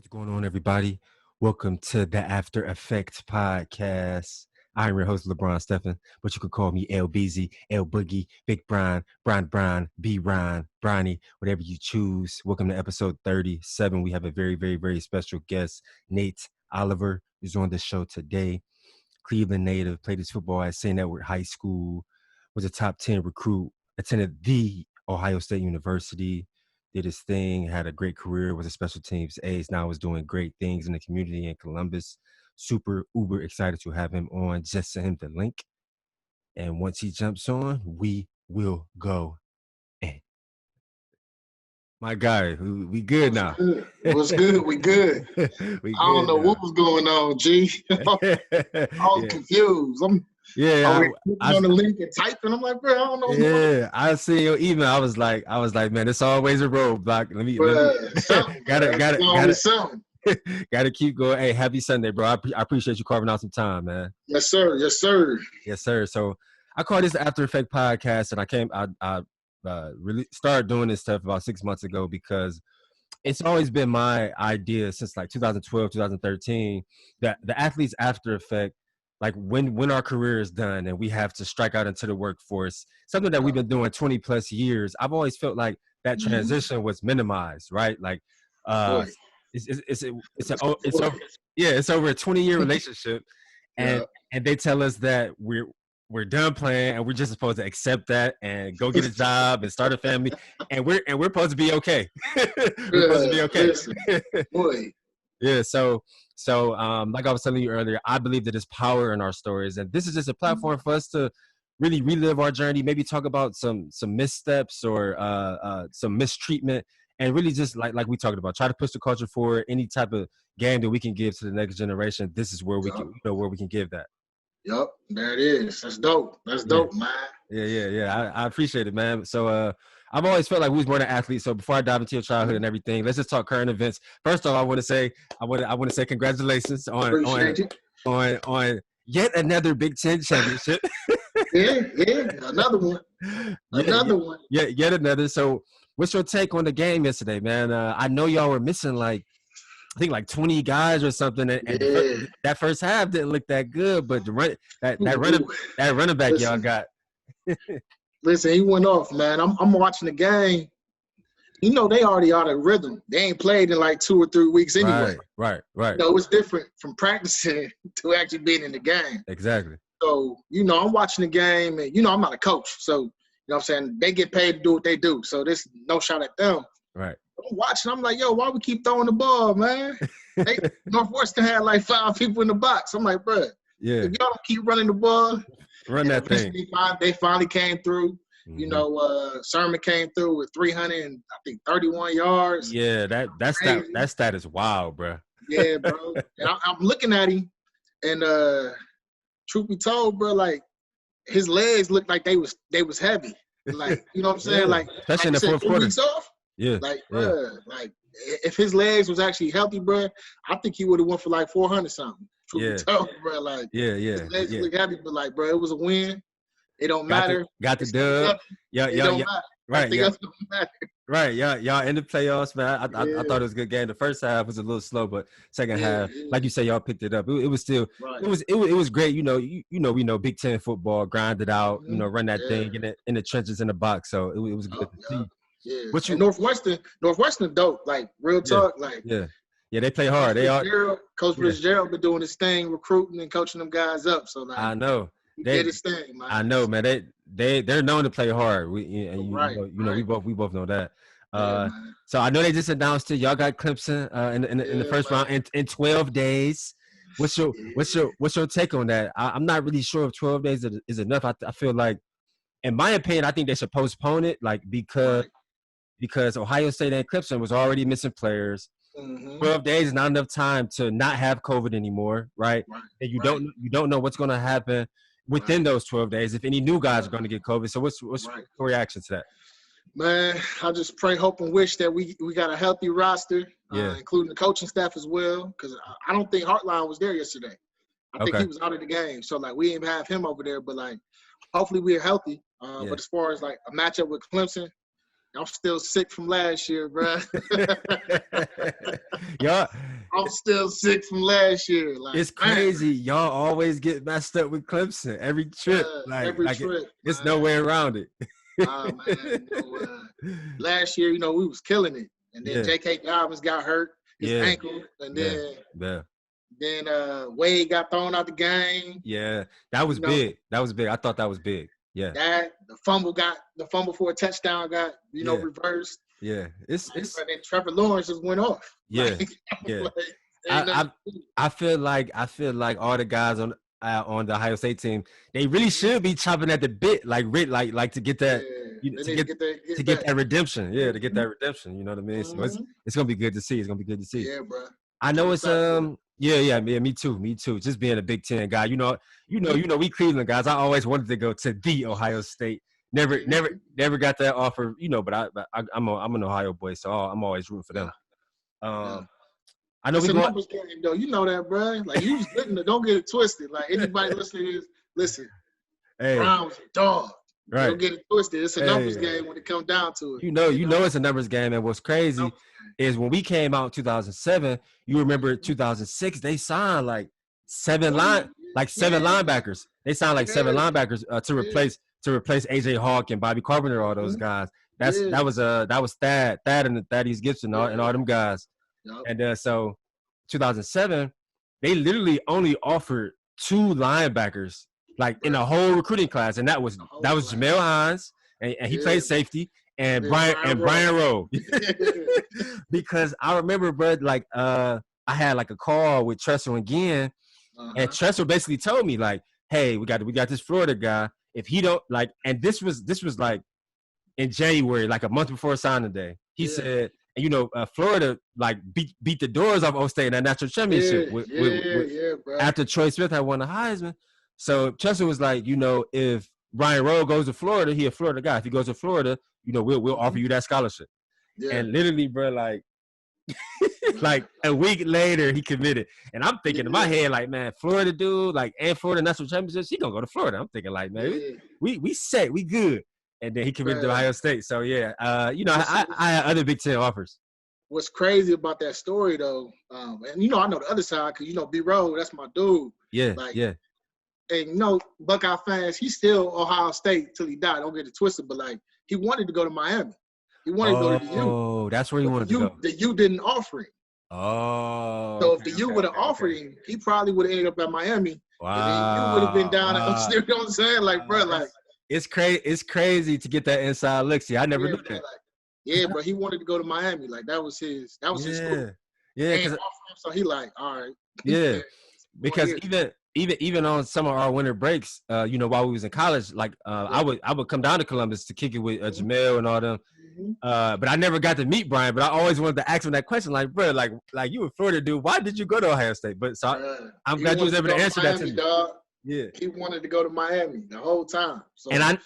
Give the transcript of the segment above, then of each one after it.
What's going on, everybody? Welcome to the After Effects podcast. I'm your host, LeBron Stephen, but you can call me LBZ, L Boogie, Big Brian, Brian, B Ryan, Bronny, whatever you choose. Welcome to episode 37. We have a very, very, very special guest. Nate Oliver is on the show today. Cleveland native, played his football at St. Edward High School, was a top 10 recruit, attended the Ohio State University, did his thing, had a great career, was a special teams ace, now is doing great things in the community in Columbus. Super, uber excited to have him on. Just send him the link. And once he jumps on, we will go in. My guy, we good now. What's good? We good. I don't know what was going on, G. I was confused. I'm on the link and typing. I'm like, bro, I don't know. Yeah, I see your email. I was like, man, it's always a roadblock. Gotta keep going. Hey, happy Sunday, bro. I appreciate you carving out some time, man. Yes, sir. Yes, sir. Yes, sir. So I call this the After Effect podcast, and I really started doing this stuff about 6 months ago because it's always been my idea since like 2012, 2013 that the athlete's after effect, like when our career is done and we have to strike out into the workforce, something that we've been doing 20 plus years. I've always felt like that transition was minimized, right? Like, it's over a 20-year relationship, and they tell us that we're done playing and we're just supposed to accept that and go get a job and start a family, and we're supposed to be okay. We're supposed to be okay. Boy. Yeah, so like I was telling you earlier, I believe that there's power in our stories, and this is just a platform for us to really relive our journey, maybe talk about some missteps or some mistreatment, and really just like we talked about, try to push the culture forward. Any type of game that we can give to the next generation, this is where we can give that. Yep, there it is. That's dope. That's dope, man. Yeah. I appreciate it, man. So I've always felt like we was born an athlete. So before I dive into your childhood and everything, let's just talk current events. First off, I want to say congratulations on yet another Big Ten championship. yeah, another one. Yet another. So what's your take on the game yesterday, man? I know y'all were missing like 20 guys or something, and that first half didn't look that good. But that running back y'all got. Listen, he went off, man. I'm watching the game. You know, they already out of rhythm. They ain't played in like 2 or 3 weeks anyway. Right. You know, it's different from practicing to actually being in the game. Exactly. So, you know, I'm watching the game, and, you know, I'm not a coach. So, you know what I'm saying? They get paid to do what they do. So, there's no shot at them. Right. I'm watching. I'm like, yo, why we keep throwing the ball, man? Northwestern had like 5 people in the box. I'm like, bro, if y'all don't keep running the ball, run that thing. They finally came through. Mm-hmm. You know, Sermon came through with 331 yards. Yeah, that stat is wild, bro. Yeah, bro. And I'm looking at him, and truth be told, bro, like his legs looked like they was heavy. Like, you know what I'm saying? Like, especially in the fourth quarter. 2 weeks off. Yeah. Like, bro, like if his legs was actually healthy, bro, I think he would have went for like 400 something. Truth be told, bro, like his legs look heavy, but like, bro, it was a win. It don't matter. Got the dub. Yeah. Right. Y'all in the playoffs, man. I thought it was a good game. The first half was a little slow, but second half, like you say, y'all picked it up. It was still, it was great. You know, we know Big Ten football, grind it out. You know, run that thing in the trenches in the box. So it was good to see. Yeah. Northwestern dope. Like real talk. Yeah, they play hard. Coach Fitzgerald been doing his thing, recruiting and coaching them guys up. So like, I know. He did his thing, man. I know, man. They're known to play hard. We both know that. So I know they just announced it. Y'all got Clemson in the first round in 12 days. What's your take on that? I'm not really sure if 12 days is enough. I feel like, in my opinion, I think they should postpone it, like because Ohio State and Clemson was already missing players. Mm-hmm. 12 days is not enough time to not have COVID anymore, right? And you don't know what's going to happen within those 12 days if any new guys are going to get COVID. So what's your reaction to that? Man, I just pray, hope, and wish that we got a healthy roster, including the coaching staff as well, because I don't think Hartline was there yesterday. I think he was out of the game. So, like, we didn't have him over there. But, like, hopefully we're healthy. But as far as, like, a matchup with Clemson, I'm still sick from last year, bro. Y'all, I'm still sick from last year. Like, it's crazy. Man. Y'all always get messed up with Clemson every trip. Every trip. It's no way around it. Man, last year, we was killing it, and then J.K. Dobbins got hurt, his ankle, and then Wade got thrown out the game. Yeah, that was big. That was big. I thought that was big. Yeah. That the fumble for a touchdown got reversed. Yeah, it's and then Trevor Lawrence just went off. Yeah, I feel like all the guys on the Ohio State team, they really should be chopping at the bit, like to get that to get that redemption. Yeah, to get that redemption. You know what I mean? So it's gonna be good to see. It's gonna be good to see. Yeah, bro. I know it's yeah, me too. Just being a Big Ten guy, we Cleveland guys. I always wanted to go to the Ohio State. Never got that offer, but I'm an Ohio boy, so I'm always rooting for them. I know it's a numbers game, though. You know that, bro. Like, you was don't get it twisted. Like, anybody listening is listen. Hey. Browns are dog. Right. Don't get it twisted. It's a numbers game when it comes down to it. You know it's a numbers game, and what's crazy is when we came out in 2007. You remember 2006? They signed like seven linebackers. They signed like seven linebackers to replace AJ Hawk and Bobby Carpenter, all those guys. That was Thad and Thaddeus Gibson and all them guys. Yep. And so 2007, they literally only offered 2 linebackers in the whole recruiting class, and that was Jamel Hines, and he played safety, and Brian Rowe. Because I remember, bro, I had a call with Tressel and Ginn, and Tressel basically told me hey, we got this Florida guy. If he don't and this was in January, a month before signing day, he said. And Florida beat the doors off O State in that national championship bro. After Troy Smith had won the Heisman. So Chester was like, if Brian Rowe goes to Florida, he a Florida guy. If he goes to Florida, we'll offer you that scholarship. Yeah. And literally, bro, a week later he committed. And I'm thinking in my head, man, Florida dude, and Florida national championships, he gonna go to Florida. I'm thinking man, we set, we good. And then he committed to Ohio State. So, yeah, I had other Big Ten offers. What's crazy about that story, though, and, I know the other side because, B-Rowe, that's my dude. Yeah, And, Buckeye fans, he's still Ohio State till he died. Don't get it twisted. But, he wanted to go to Miami. He wanted to go to the U. Oh, that's where he wanted to go. The U didn't offer him. Oh. So, if the U would have offered him, he probably would have ended up at Miami. Wow. And then you would have been down at you know what I'm saying? Bro, It's crazy to get that inside look. See, I never knew that. Bro, he wanted to go to Miami. That was his school. Yeah, so he all right. Yeah, because even on some of our winter breaks, while we was in college, I would come down to Columbus to kick it with Jamel and all them. But I never got to meet Brian. But I always wanted to ask him that question, bro, you a Florida dude, why did you go to Ohio State? But so I'm glad you was able to answer that to me. Dog. Yeah, he wanted to go to Miami the whole time. So. And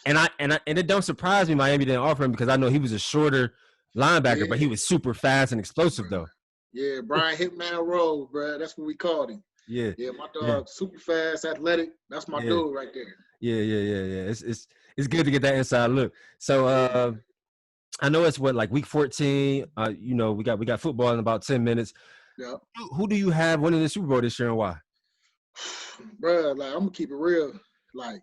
it don't surprise me Miami didn't offer him because I know he was a shorter linebacker, but he was super fast and explosive though. Yeah, Brian Hitman Rowe, bro. That's what we called him. Yeah, my dog, super fast, athletic. That's my dude right there. Yeah. It's good to get that inside look. So I know it's week 14. We got football in about 10 minutes. Yeah. Who do you have winning the Super Bowl this year and why? Bro, I'm gonna keep it real. I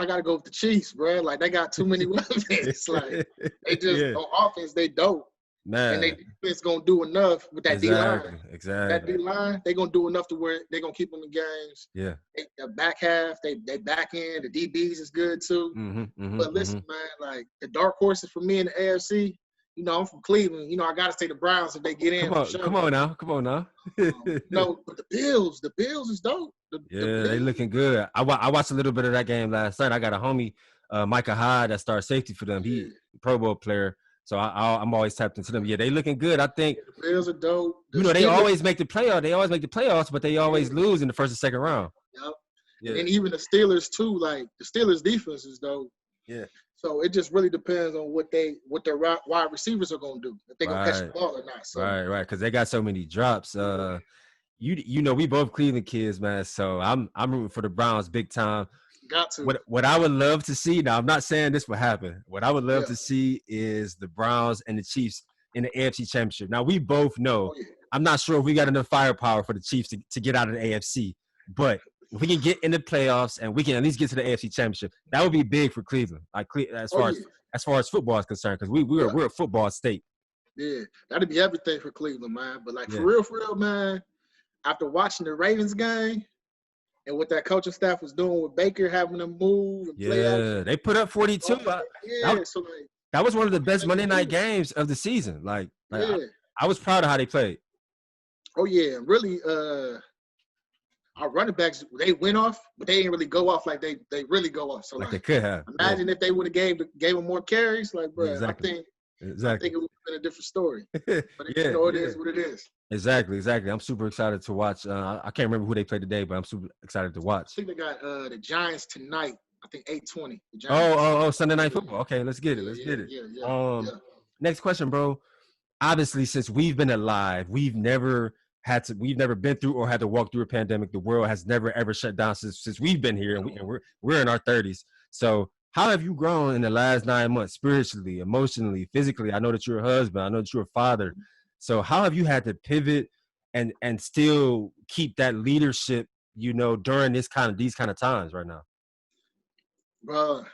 gotta go with the Chiefs, bro. They got too many weapons. They just on offense they dope. Man. And they defense gonna do enough with that D-line. Exactly. That D-line, they gonna do enough to where they gonna keep them in games. Yeah. The back half, they back end, the DBs is good too. But listen, man, the dark horses for me in the AFC. I'm from Cleveland. I got to say the Browns if they get in. Come on now. But the Bills is dope. They looking good. I watched a little bit of that game last night. I got a homie, Micah Hyde, that started safety for them. He Pro Bowl player. So I'm always tapped into them. Yeah, they looking good. I think the Bills are dope. They always make the playoffs. They always make the playoffs, but they always lose in the first and second round. Yep. Yeah. And even the Steelers too. The Steelers defense is dope. Yeah. So it just really depends on what their wide receivers are gonna do, if they're gonna catch the ball or not. So. Right, because they got so many drops. We both Cleveland kids, man. So I'm rooting for the Browns big time. Got to. What I would love to see, now I'm not saying this will happen. What I would love Yeah. to see is the Browns and the Chiefs in the AFC Championship. Now we both know, Oh, yeah. I'm not sure if we got enough firepower for the Chiefs to get out of the AFC, but if we can get in the playoffs and we can at least get to the AFC Championship, that would be big for Cleveland. Like as far as football is concerned, because we're a football state. Yeah, that'd be everything for Cleveland, man. But like for real, man. After watching the Ravens game and what that coaching staff was doing with Baker, having them move and play action, they put up 42. That was one of the best Monday night games of the season. I was proud of how they played. Oh yeah, really. Our running backs, they went off, but they didn't really go off like they really go off. So like they could have. Imagine if they would have gave them more carries, like bro. Exactly. I think it would have been a different story. But it is what it is. Exactly. I'm super excited to watch. I can't remember who they played today, but I'm super excited to watch. I think they got the Giants tonight. I think 8:20. Oh, Sunday Night Football. Okay, let's get it. Yeah. Next question, bro. Obviously, since we've been alive, we've never been through or had to walk through a pandemic. The world has never ever shut down since we've been here, and we're in our 30s. So how have you grown in the last 9 months, spiritually, emotionally, physically? I know that you're a husband. I know that you're a father. So how have you had to pivot and still keep that leadership, during these kind of times right now? Bro,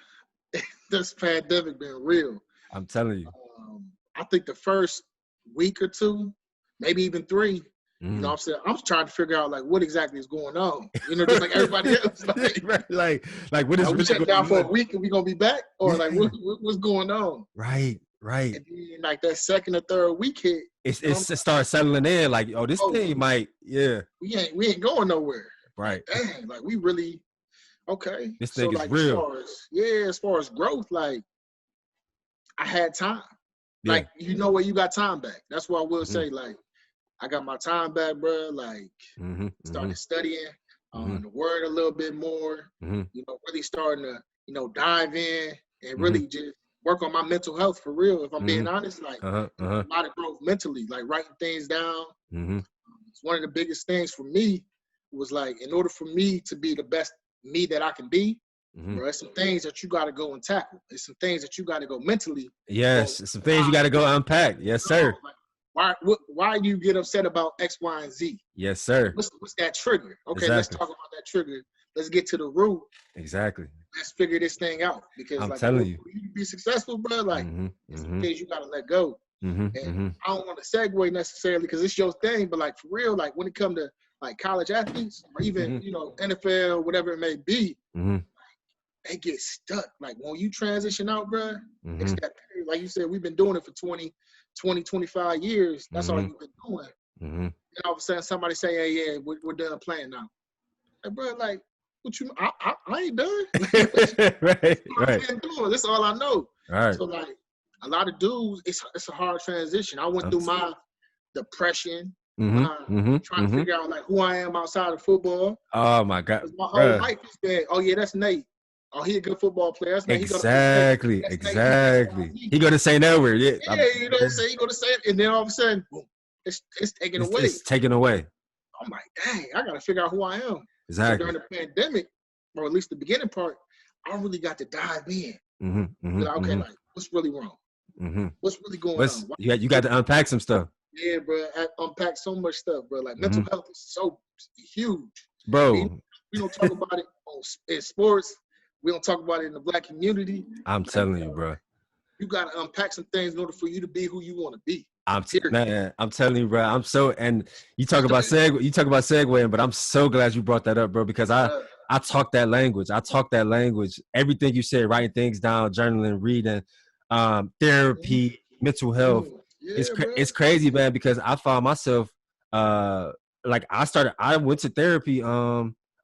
this pandemic been real. I'm telling you. I think the first week or two, maybe even 3, you know what I'm saying? I'm trying to figure out, like, what exactly is going on. Just like everybody else. Like what is we shut down for a week and we going to be back? Or, like, what's going on? Right. And then, like, that second or third week hit. It starts settling in. Like, this thing might, We ain't going nowhere. Right. Dang, like, we really, okay. This thing is real. As far as growth, like, I had time. Like, where you got time back. That's what I will say, like, I got my time back, bro. Like, started studying the word a little bit more. Really starting to, dive in and really just work on my mental health for real. If I'm being honest, like a lot of growth mentally, like writing things down. It's one of the biggest things for me was like, in order for me to be the best me that I can be, bro, there's some things that you got to go and tackle. There's some things that you got to go mentally. Yes, some things you got to go unpack. Yes, sir. Like, why do you get upset about X, Y, and Z? Yes, sir. What's that trigger? Okay, let's talk about that trigger. Let's get to the root. Exactly. Let's figure this thing out. Because I'm telling you, for you to be successful, bro, like some things you got to let go. And I don't want to segue necessarily because it's your thing, but like for real, like when it comes to like college athletes or even NFL, whatever it may be, they get stuck. Like when you transition out, bro, it's that period. Like you said, we've been doing it for 20, 25 years. That's all you've been doing. And all of a sudden somebody say, hey, we're done playing now. Like, bro, like, what you, I ain't done. Right. That's all I know. All right. So like a lot of dudes, it's a hard transition. I went through my depression, trying to figure out like who I am outside of football. Oh my God. My whole life is that, oh yeah, that's Nate. Oh, he a good football player. That's Nate. Exactly. He go to St. Edward. Yeah, you know what I'm saying? He go to St. And then all of a sudden, boom, it's taken away. It's taken away. I'm like, dang, I got to figure out who I am. Exactly. So during the pandemic, or at least the beginning part, I really got to dive in. Like, like, what's really wrong? What's really going on? You got to unpack some stuff. Yeah, bro. I unpacked so much stuff, bro. Like mental health is so huge. Bro. We don't talk about it in sports. We don't talk about it in the Black community. I'm telling you, bro. You got to unpack some things in order for you to be who you want to be. I'm telling you, bro. And you talk about segueing, but I'm so glad you brought that up, bro, because I talk that language. Everything you said, writing things down, journaling, reading, therapy, mental health. It's crazy, man, because I found myself I went to therapy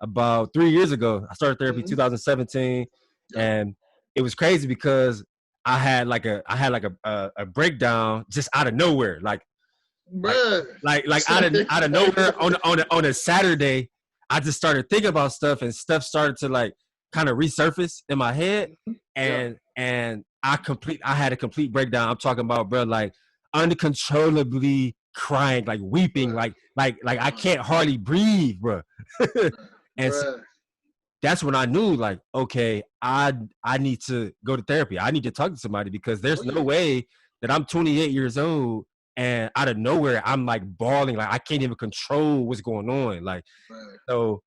about 3 years ago. I started therapy 2017, and it was crazy because I had a breakdown just out of nowhere, like out of nowhere on a Saturday. I just started thinking about stuff, and stuff started to like kind of resurface in my head, and I had a complete breakdown. I'm talking about, bro, like uncontrollably crying, like weeping, like I can't hardly breathe, bro. And so that's when I knew, like, okay, I need to go to therapy. I need to talk to somebody, because there's no way that I'm 28 years old and out of nowhere I'm like bawling, like I can't even control what's going on. Like, Right. so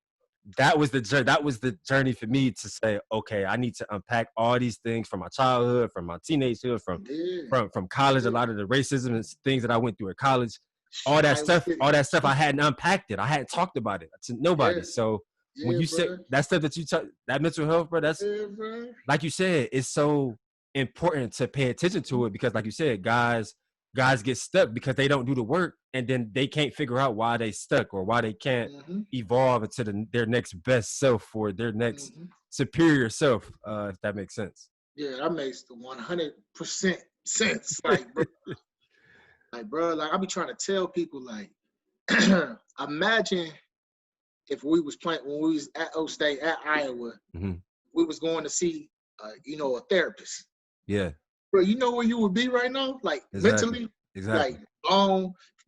that was the journey for me to say, okay, I need to unpack all these things from my childhood, from my teenagehood, from college. A lot of the racism and things that I went through at college, all that stuff I hadn't unpacked it. I hadn't talked about it to nobody. So when you said that stuff that you talk, that mental health, bro, that's like you said, it's so important to pay attention to it, because like you said, guys get stuck because they don't do the work, and then they can't figure out why they stuck, or why they can't evolve into their next best self, or their next superior self, if that makes sense. Yeah, that makes the 100% sense. Like, I be trying to tell people, like, imagine if we was playing when we was at O State at Iowa, we was going to see, a therapist. Yeah. Bro, you know where you would be right now? Like, mentally, like,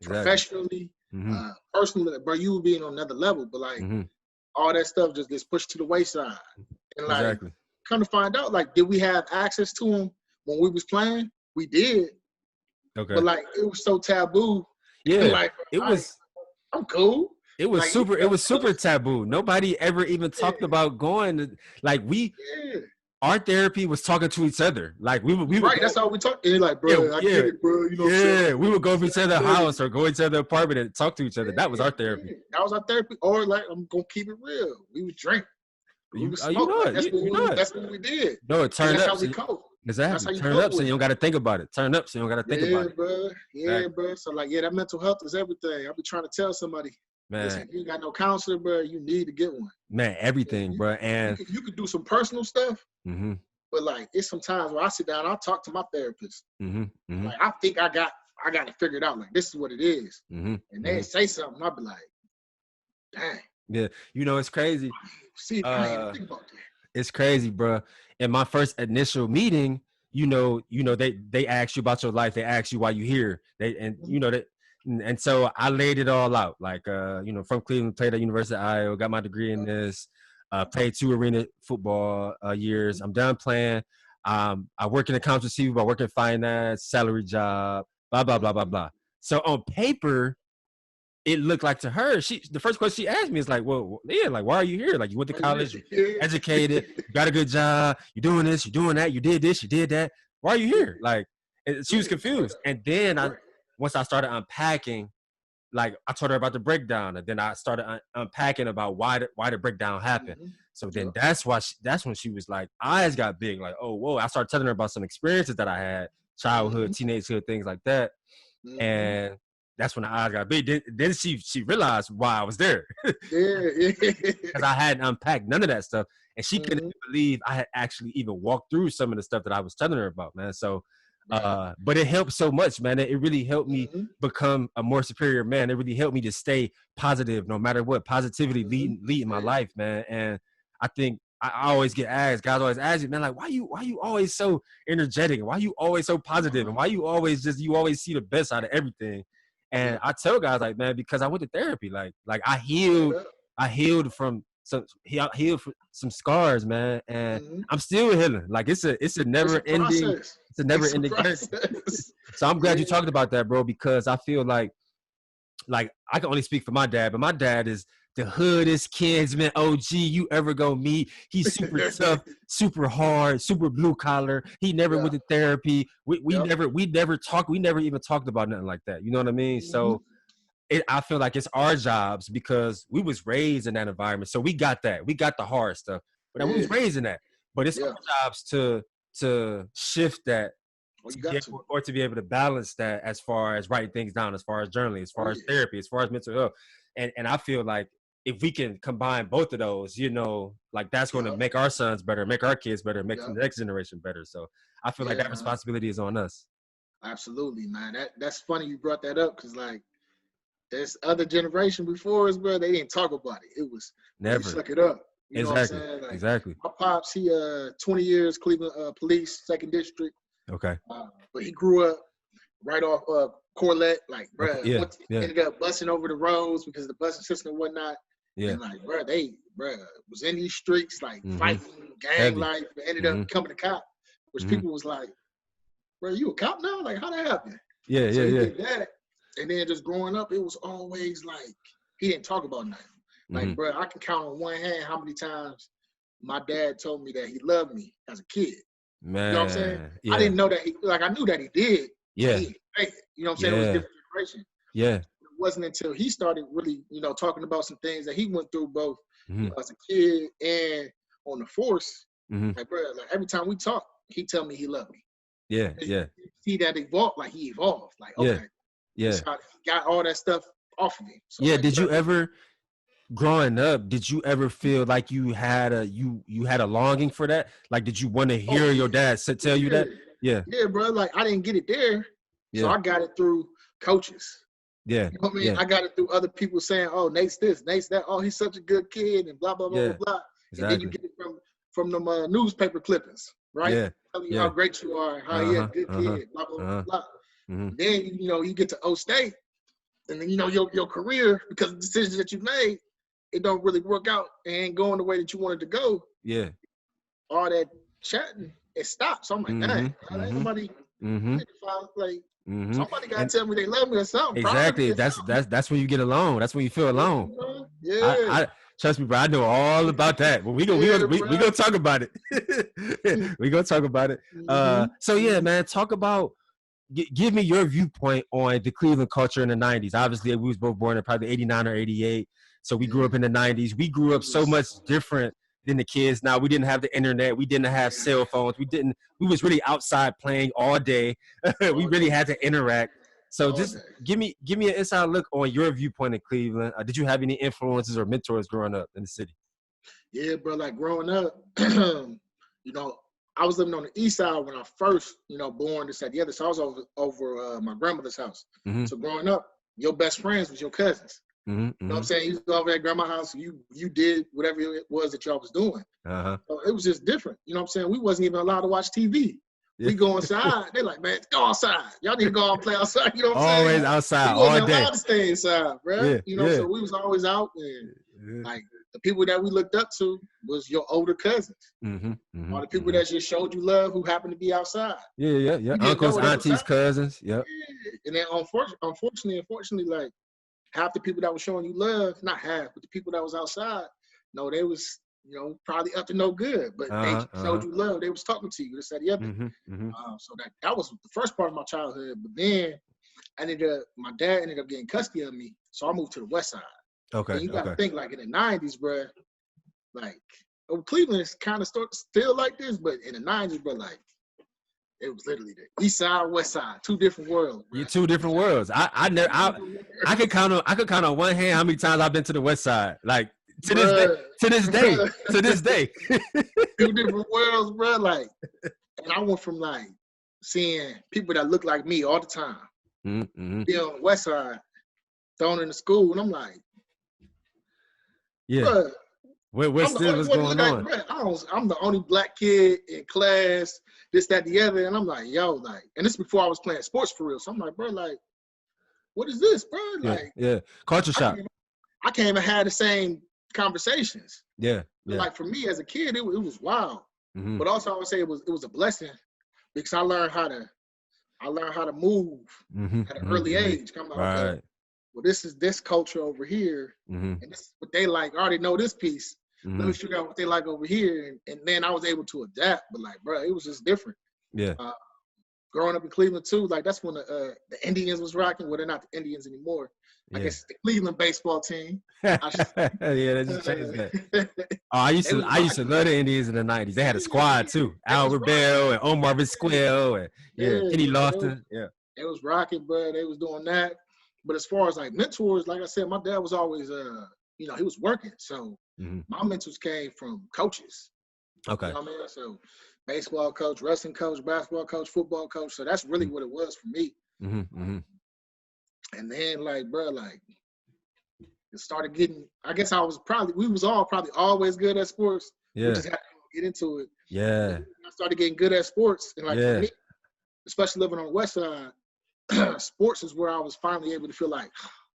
professionally, personally, bro, you would be on another level. But, like, all that stuff just gets pushed to the wayside. And, like, come to find out, like, did we have access to them when we was playing? We did. Okay. But, like, it was so taboo. Yeah. Like, I'm cool. It was like, super taboo. Nobody ever even talked about going to, like, our therapy was talking to each other. Like, we would right, that's how we talk. And like, bro, I get it, bro. You know, we would go to each other's house or go to each other's apartment and talk to each other. That was our therapy. That was our therapy. Or, like, I'm gonna keep it real. We would drink. We would smoke. That's what we did. No, it turned up. That's how we cope. Exactly. Turn up so you don't got to think about it. Turn up so you don't got to think about it. Bro. Yeah, bro. So, like, that mental health is everything. I be trying to tell somebody, man, listen, you ain't got no counselor, bro. You need to get one. Man, everything, bro. And you could do some personal stuff, but, like, it's sometimes where I sit down, I'll talk to my therapist. Like, I think I got to figure it out. Like, this is what it is. And they say something, I'll be like, dang. Yeah, it's crazy. See, I ain't even think about that. It's crazy, bro. In my first initial meeting, they ask you about your life. They ask you why you here. And so I laid it all out. Like, from Cleveland, played at University of Iowa, got my degree in this, played 2 arena football years. I'm done playing. I work in accounts receivable. I work in finance, salary job, blah, blah, blah, blah, blah. So on paper, it looked like to her, the first question she asked me is like, well, yeah, like, why are you here? Like, you went to college, educated, you got a good job, you're doing this, you're doing that, you did this, you did that. Why are you here? Like, she was confused. And then once I started unpacking, like, I told her about the breakdown, and then I started unpacking about why the breakdown happened. So then that's when she was like, eyes got big, like, oh, whoa. I started telling her about some experiences that I had, childhood, teenagehood, things like that. And that's when the eyes got big. Then she realized why I was there. Because I hadn't unpacked none of that stuff. And she couldn't believe I had actually even walked through some of the stuff that I was telling her about, man. So, but it helped so much, man. It really helped me become a more superior man. It really helped me to stay positive no matter what. Positivity leading my life, man. And I think I always get asked, guys always ask me, man, like, why you always so energetic? And why you always so positive? And why you always see the best out of everything? And I tell guys, like, man, because I went to therapy. Like I healed from some scars, man, and I'm still healing. Like, it's a never ending journey. So I'm glad you talked about that, bro, because I feel like I can only speak for my dad, but my dad is the hoodest kinsman OG you ever go meet. He's super tough, super hard, super blue collar. He never went to therapy. We never even talked about nothing like that. You know what I mean? So I feel like it's our jobs, because we was raised in that environment. So we got that. We got the hard stuff. But we was raised in that. But it's our jobs to shift that, or to be able to balance that, as far as writing things down, as far as journaling, as far as therapy, as far as mental health. And I feel like if we can combine both of those, like, that's going to make our sons better, make our kids better, make the next generation better. So I feel like that responsibility is on us. Absolutely, man. That's funny you brought that up, because, like, there's other generation before us, bro. They didn't talk about it. It was never suck it up. You know what I'm saying? Like, exactly. My pops, he 20 years Cleveland police, 2nd district. Okay. But he grew up right off Corlett, like, bro. Ended up busing over the roads because of the busing system and whatnot. Yeah. And like, they was in these streets, like fighting, gang Heavy. life, and ended up becoming a cop, which people was like, bro, you a cop now? Like, how that happen? Yeah, So yeah, he yeah. did that. And then just growing up, it was always like, he didn't talk about nothing. Like, bro, I can count on one hand how many times my dad told me that he loved me as a kid. Man. You know what I'm saying? Yeah. I didn't know that I knew that he did. Yeah. He didn't say it. You know what I'm saying? It was a different generation. Yeah. It wasn't until he started really, talking about some things that he went through both as a kid and on the force. Like, bro, like every time we talk, he tell me he loved me. Yeah. Yeah. You see that evolve, like he evolved. Like, okay. Yeah. He got all that stuff off of him. So yeah. like, Did you ever, growing up, did you ever feel like you had a longing for that? Like, did you want to hear your dad tell you that? Yeah. Yeah, bro. Like, I didn't get it there. So I got it through coaches. Yeah. You know what I mean? I got it through other people saying, oh, Nate's this, Nate's that. Oh, he's such a good kid and blah, blah, blah, blah, blah. Exactly. And then you get it from them newspaper clippings, right? Yeah. Telling you how great you are, how you're a good kid, blah, blah, blah, blah. Then, you get to O State, and then, your career, because of the decisions that you made, it don't really work out and ain't going the way that you wanted to go. Yeah. All that chatting, it stops. So I'm like, dang, ain't nobody, like, somebody got to tell me they love me or something. Exactly. That's when you get alone. That's when you feel alone. Yeah. I trust me, bro. I know all about that. But we gonna talk about it. We gonna talk about it. So yeah, man, talk about. Give me your viewpoint on the Cleveland culture in the 90s. Obviously, we was both born in probably 89 or 88. So we grew up in the 90s. We grew up so much different than the kids now. We didn't have the internet. We didn't have cell phones. We was really outside playing all day. We really had to interact. So just give me an inside look on your viewpoint in Cleveland. Did you have any influences or mentors growing up in the city? Yeah, bro. Like growing up, I was living on the east side when I first, born, this, that, the other. So I was over my grandmother's house. So growing up, your best friends was your cousins. You know what I'm saying? You was over at grandma's house. You did whatever it was that y'all was doing. So it was just different. You know what I'm saying? We wasn't even allowed to watch TV. We go inside. They're like, man, go outside. Y'all need to go out and play outside. You know what I'm saying? Always outside, we all day. allowed to stay inside, bro. So we was always out. And like the people that we looked up to was your older cousins. All the people that just showed you love who happened to be outside. Yeah. Uncles, aunties, cousins. Yep. And then unfortunately, like half the people that were showing you love, not half, but the people that was outside, no, they was, probably up to no good, but they showed you love. They was talking to you, this, that, the other. So that was the first part of my childhood. But then my dad ended up getting custody of me, so I moved to the west side. Okay. And you got to think, like in the 90s, bro, like Cleveland is kind of still like this, but in the 90s, bro, like it was literally the east side, west side, two different worlds. Bro. Yeah, two different worlds. I could count on one hand how many times I've been to the west side. Like to this day. Two different worlds, bro. Like, and I went from like seeing people that look like me all the time, be on the west side, thrown into school, and I'm like, yeah. Bruh, What's going on? Bruh, I'm the only black kid in class, this, that, the other. And I'm like, yo, like, and this is before I was playing sports for real. So I'm like, bro, like, what is this, bro? Like, Culture shock. I can't even have the same conversations. Yeah. Like for me as a kid, it was wild. But also I would say it was a blessing because I learned how to move at an early age. Come on, right. Well, this is this culture over here, and this is what they like. I already know this piece. Let me figure out what they like over here, and then I was able to adapt. But like, bro, it was just different. Yeah. Growing up in Cleveland too, like that's when the Indians was rocking. Well, they're not the Indians anymore. I guess the Cleveland baseball team. Yeah, they just changed that. I used to love the Indians in the 90s. They had a squad too. Albert Bell and Omar Vizquel and Kenny Lofton. It was rocking, bro. They was doing that. But as far as like mentors, like I said, my dad was always, he was working. So my mentors came from coaches. Okay. You know what I mean? So baseball coach, wrestling coach, basketball coach, football coach. So that's really what it was for me. And then like, bro, like it started getting, I guess we was all probably always good at sports. Yeah. We just had to get into it. Yeah. I started getting good at sports. And like for me, especially living on the west side, sports is where I was finally able to feel like,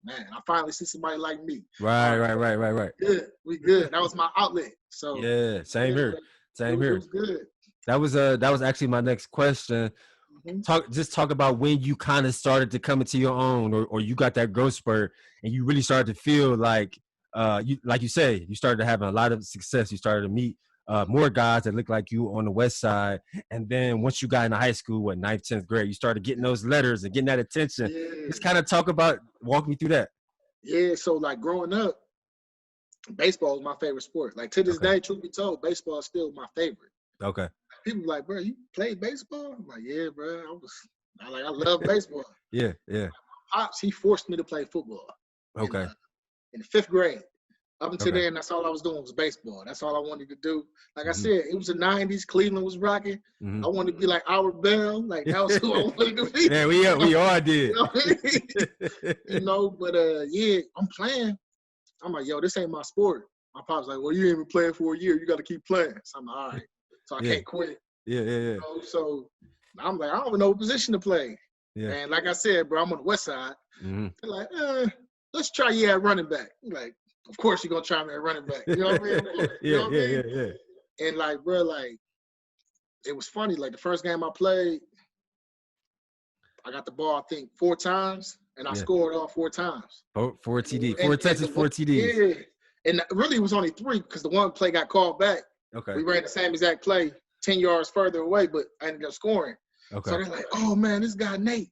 man, I finally see somebody like me. Right. Good. We good. That was my outlet. So Yeah, same yeah, here. Same it here. was good. That was actually my next question. Talk about when you kind of started to come into your own, or you got that growth spurt and you really started to feel like you, like you say, you started having a lot of success. You started to meet more guys that look like you on the west side. And then once you got into high school, what, 9th, 10th grade, you started getting those letters and getting that attention. Yeah. Just kind of walk me through that. Yeah. So like growing up, baseball was my favorite sport. Like to this day, truth be told, baseball is still my favorite. Okay. People be like, bro, you played baseball? I'm like, yeah, bro. I love baseball. Yeah. Pops, he forced me to play football. Okay. In the 5th grade. Up until then, that's all I was doing was baseball. That's all I wanted to do. Like I said, it was the 90s. Cleveland was rocking. I wanted to be like Albert Bell. Like that was who I wanted to be. Yeah, we all did. But yeah, I'm playing. I'm like, yo, this ain't my sport. My pop's like, well, you ain't been playing for a year. You got to keep playing. So I'm like, all right. So I can't quit. Yeah. So I'm like, I don't know what position to play. Yeah. And like I said, bro, I'm on the west side. They're like, let's try you at running back. I'm like, of course you're gonna try me at running back. You know what I mean? Yeah. And like, bro, like, it was funny. Like the first game I played, I got the ball, I think, 4 times, and I scored all 4 times. 4 TD, 4 touches, 4 TDs. Yeah. And really, it was only 3 because the one play got called back. Okay. We ran the same exact play 10 yards further away, but I ended up scoring. Okay. So they're like, oh man, this guy Nate,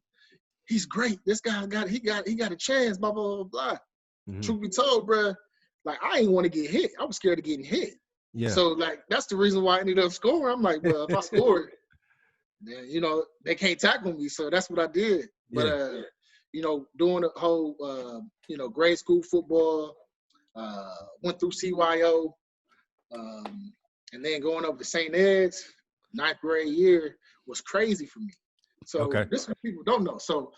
he's great. This guy got a chance, blah, blah, blah, blah. Truth be told, bro, like I ain't want to get hit. I was scared of getting hit. Yeah. So like that's the reason why I ended up scoring. I'm like, well, if I scored, then they can't tackle me. So that's what I did. But doing the whole grade school football, went through CYO, and then going up to St. Ed's, 9th grade year was crazy for me. So this is what people don't know. So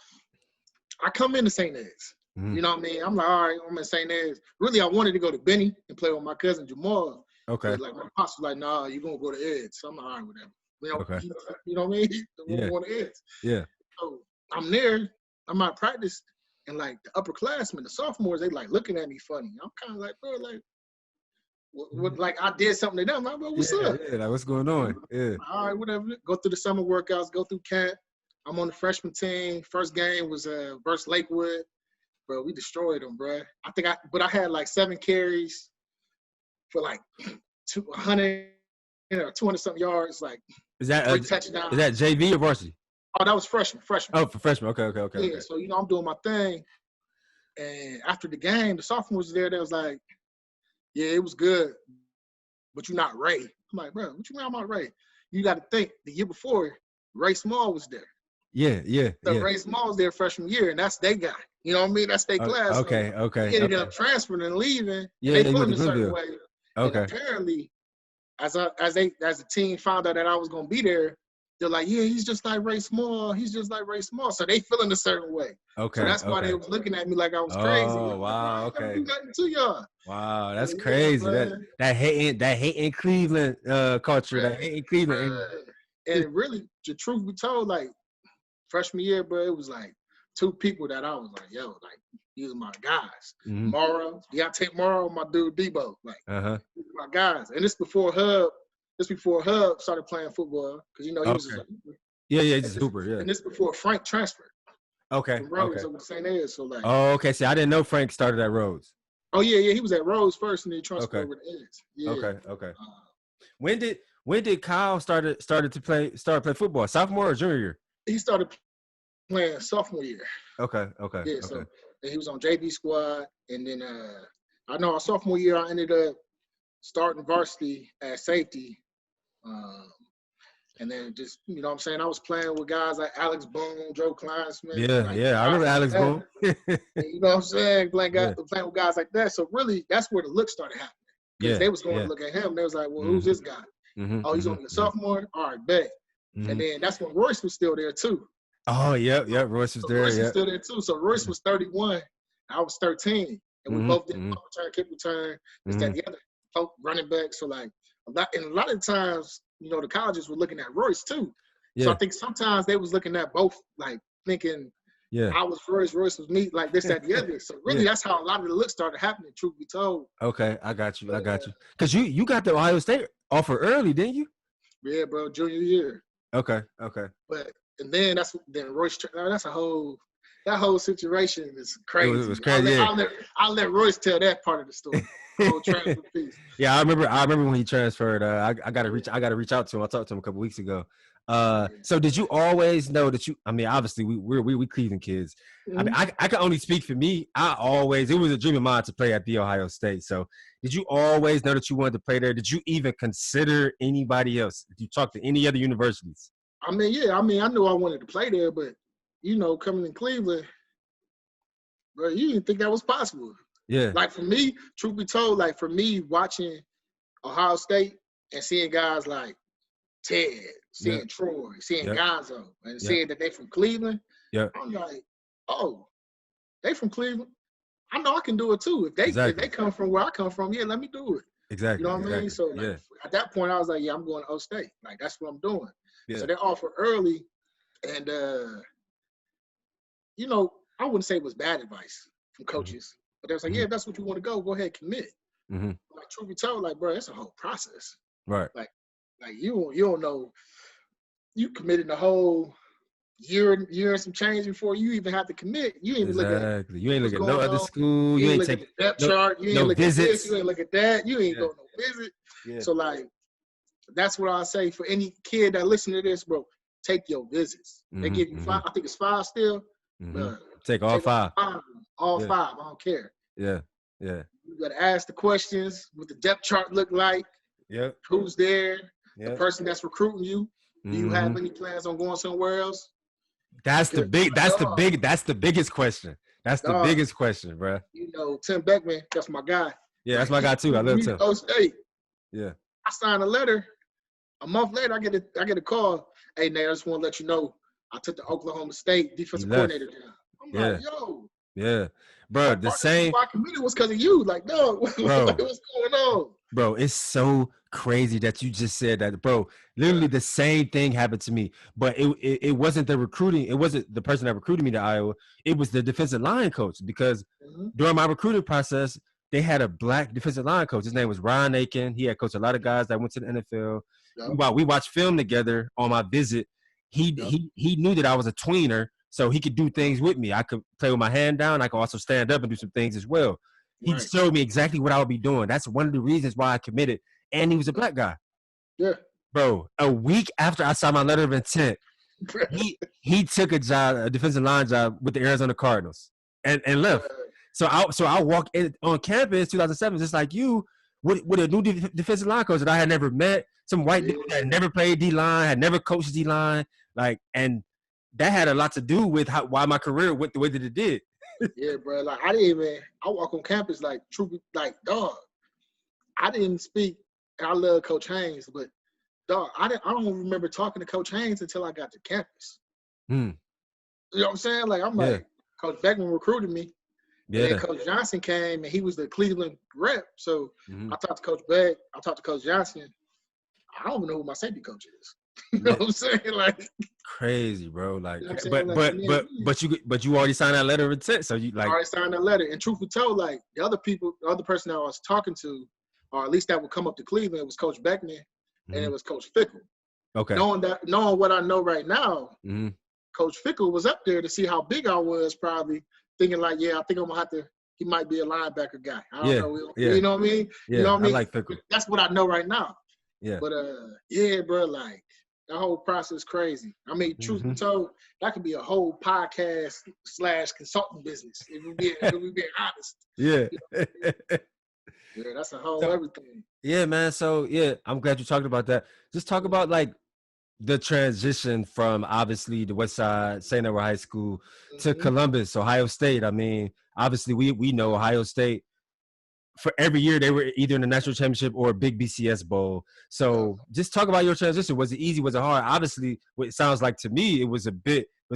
I come into St. Ed's. You know what I mean? I'm like, all right, I'm in St. Ed's. Really, I wanted to go to Benny and play with my cousin Jamal. Okay. But like my pops was like, nah, you're gonna go to Ed's. So I'm like, all right, whatever. You know what I mean? I'm going to Ed's. Yeah. So I'm there. I'm at practice, and like the upperclassmen, the sophomores, they like looking at me funny. I'm kind of like, bro, like, what, like I did something to them. I'm like, bro, what's up? Yeah, like what's going on? Yeah. All right, whatever. Go through the summer workouts. Go through camp. I'm on the freshman team. First game was versus Lakewood. Bro, we destroyed them, bro. I had like 7 carries for like 200 or 200 something yards. Like is that 3 touchdowns. Is that JV or varsity? Oh, that was freshman. Oh, for freshman. Okay. Yeah. So I'm doing my thing, and after the game, the sophomores there. They was like, "Yeah, it was good, but you're not Ray." I'm like, "Bro, what you mean I'm not Ray?" You got to think the year before, Ray Small was there. Yeah. So Ray Small was there freshman year, and that's their guy. You know what I mean? That's their class. Okay. He ended up transferring and leaving. Yeah, and they put him a certain way. Okay. And apparently, as the team found out that I was gonna be there, they're like, yeah, he's just like Ray Small. He's just like Ray Small. So they feeling a certain way. Okay. So that's why they was looking at me like I was crazy. Oh, wow. Okay. I do nothing to y'all. Wow, that's crazy. That hating Cleveland culture. That hating Cleveland. And really, the truth be told, like freshman year, bro, it was like 2 people that I was like, yo, like these are my guys. Morrow, Deontay Morrow, my dude Debo, like my guys. And this before Hub started playing football because he was just like, he's just Hooper, yeah. And this before Frank transferred. Okay. From Rhodes over to St. Ed, so like. Oh, okay. See, I didn't know Frank started at Rhodes. Oh yeah, he was at Rhodes first, and then he transferred over to Eds. Yeah. Okay. When did Kyle start to play football? Sophomore or junior year? He started playing sophomore year. Okay. Yeah, so he was on JV squad, and then I know our sophomore year I ended up starting varsity at safety, and then just I was playing with guys like Alex Boone, Joe Kleinsmith. Yeah, I remember Alex Boone. You know what I'm saying? Playing with guys like that. So really, that's where the look started happening. Because they was going to look at him. They was like, well, who's this guy? Oh, he's only a sophomore? All right, bet. And then that's when Royce was still there too. Oh, yeah, Royce was there. Royce was still there too. So Royce was 31. I was 13. And we both did punt return, kick return, this, that, the other, running back. So like a lot of times, the colleges were looking at Royce too. So I think sometimes they was looking at both, like thinking Yeah. I was Royce was me, like this, that, the other. So really, Yeah. that's how a lot of the looks started happening, truth be told. Okay, I got you. Because you got the Ohio State offer early, didn't you? Yeah, bro, junior year. Okay. But and then Royce. That whole situation is crazy. It was crazy. I'll let Royce tell that part of the story. The whole transfer piece. Yeah, I remember when he transferred. I gotta reach out to him. I talked to him a couple weeks ago. So did you always know that you? I mean, obviously we Cleveland kids. Mm-hmm. I mean, I can only speak for me. It was a dream of mine to play at the Ohio State. So did you always know that you wanted to play there? Did you even consider anybody else? Did you talk to any other universities? I mean, yeah. I mean, I knew I wanted to play there, but coming in Cleveland, bro, you didn't think that was possible. Yeah. Like for me, truth be told, like for me watching Ohio State and seeing guys like Ted, seeing Troy, seeing Gonzo, and seeing that they from Cleveland, I'm like, oh, they from Cleveland. I know I can do it too. If they come from where I come from, yeah, let me do it. Exactly. You know what I mean? So like, at that point, I was like, yeah, I'm going to O State. Like that's what I'm doing. Yeah. So they offered early, and I wouldn't say it was bad advice from coaches, but they was like, yeah, if that's what you want to go ahead, commit. Mm-hmm. Like truth be told, like bro, it's a whole process. Right. Like you don't know. You committed the whole year and some change before you even have to commit. You ain't look at you ain't look at no other school. You ain't look at the depth chart. You ain't look at this. You ain't look at that. You ain't go no visit. Yeah. So like, that's what I say for any kid that listen to this, bro. Take your visits. Mm-hmm. They give you 5. I think it's 5 still. Mm-hmm. Take all 5. All 5. I don't care. Yeah. You gotta ask the questions. What the depth chart look like? Yep. Who's there? Yep. The person that's recruiting you. Do you have any plans on going somewhere else? That's the biggest question. That's the biggest question, bro. Tim Beckman, that's my guy. Yeah, that's my guy too. I love Tim. O State. Yeah. I signed a letter. A month later, I get a call. Hey, Nate, I just want to let you know I took the Oklahoma State defensive coordinator down. I'm like, yo. Yeah. Bro, the same. Why I committed was because of you. Like, no, what's going on? Bro, it's so crazy that you just said that, bro. Literally the same thing happened to me, but it wasn't the recruiting. It wasn't the person that recruited me to Iowa. It was the defensive line coach because during my recruiting process, they had a black defensive line coach. His name was Ron Aiken. He had coached a lot of guys that went to the NFL. Yep. We watched film together on my visit. He knew that I was a tweener, so he could do things with me. I could play with my hand down. I could also stand up and do some things as well. He showed me exactly what I would be doing. That's one of the reasons why I committed. And he was a black guy. Yeah. Bro, a week after I signed my letter of intent, he took a defensive line job with the Arizona Cardinals and left. So I walked in on campus 2007, just like you, with a new defensive line coach that I had never met, some white dude that had never played D-line, had never coached D-line, and that had a lot to do with why my career went the way that it did. Yeah, bro. Like I walk on campus dog. I didn't speak. I love Coach Haynes, but dog, I don't remember talking to Coach Haynes until I got to campus. You know what I'm saying? Like I'm like, Coach Beckman recruited me. Yeah. And Coach Johnson came and he was the Cleveland rep. So I talked to Coach Beck. I talked to Coach Johnson. I don't even know who my safety coach is. You know what I'm saying? Like crazy, bro. Like, you know but you already signed that letter of intent. So you like I already signed that letter. And truth be told, like the other person that I was talking to, or at least that would come up to Cleveland, it was Coach Beckman and it was Coach Fickle. Okay. Knowing what I know right now, Coach Fickle was up there to see how big I was, probably thinking like, yeah, I think I'm gonna have to. He might be a linebacker guy. I don't know. You know what I mean? Yeah, you know what I mean? I like Fickle. That's what I know right now. Yeah. But yeah, bro, like that whole process crazy. I mean, truth be told, that could be a whole podcast / consulting business if we being honest. Yeah. You know what I mean? Yeah, that's a whole everything. Yeah, man. So yeah, I'm glad you talked about that. Just talk about like the transition from obviously the West Side, St. Edward High School to Columbus, Ohio State. I mean, obviously we know Ohio State. For every year, they were either in the national championship or a big BCS bowl. So just talk about your transition. Was it easy? Was it hard? Obviously, what it sounds like to me, it was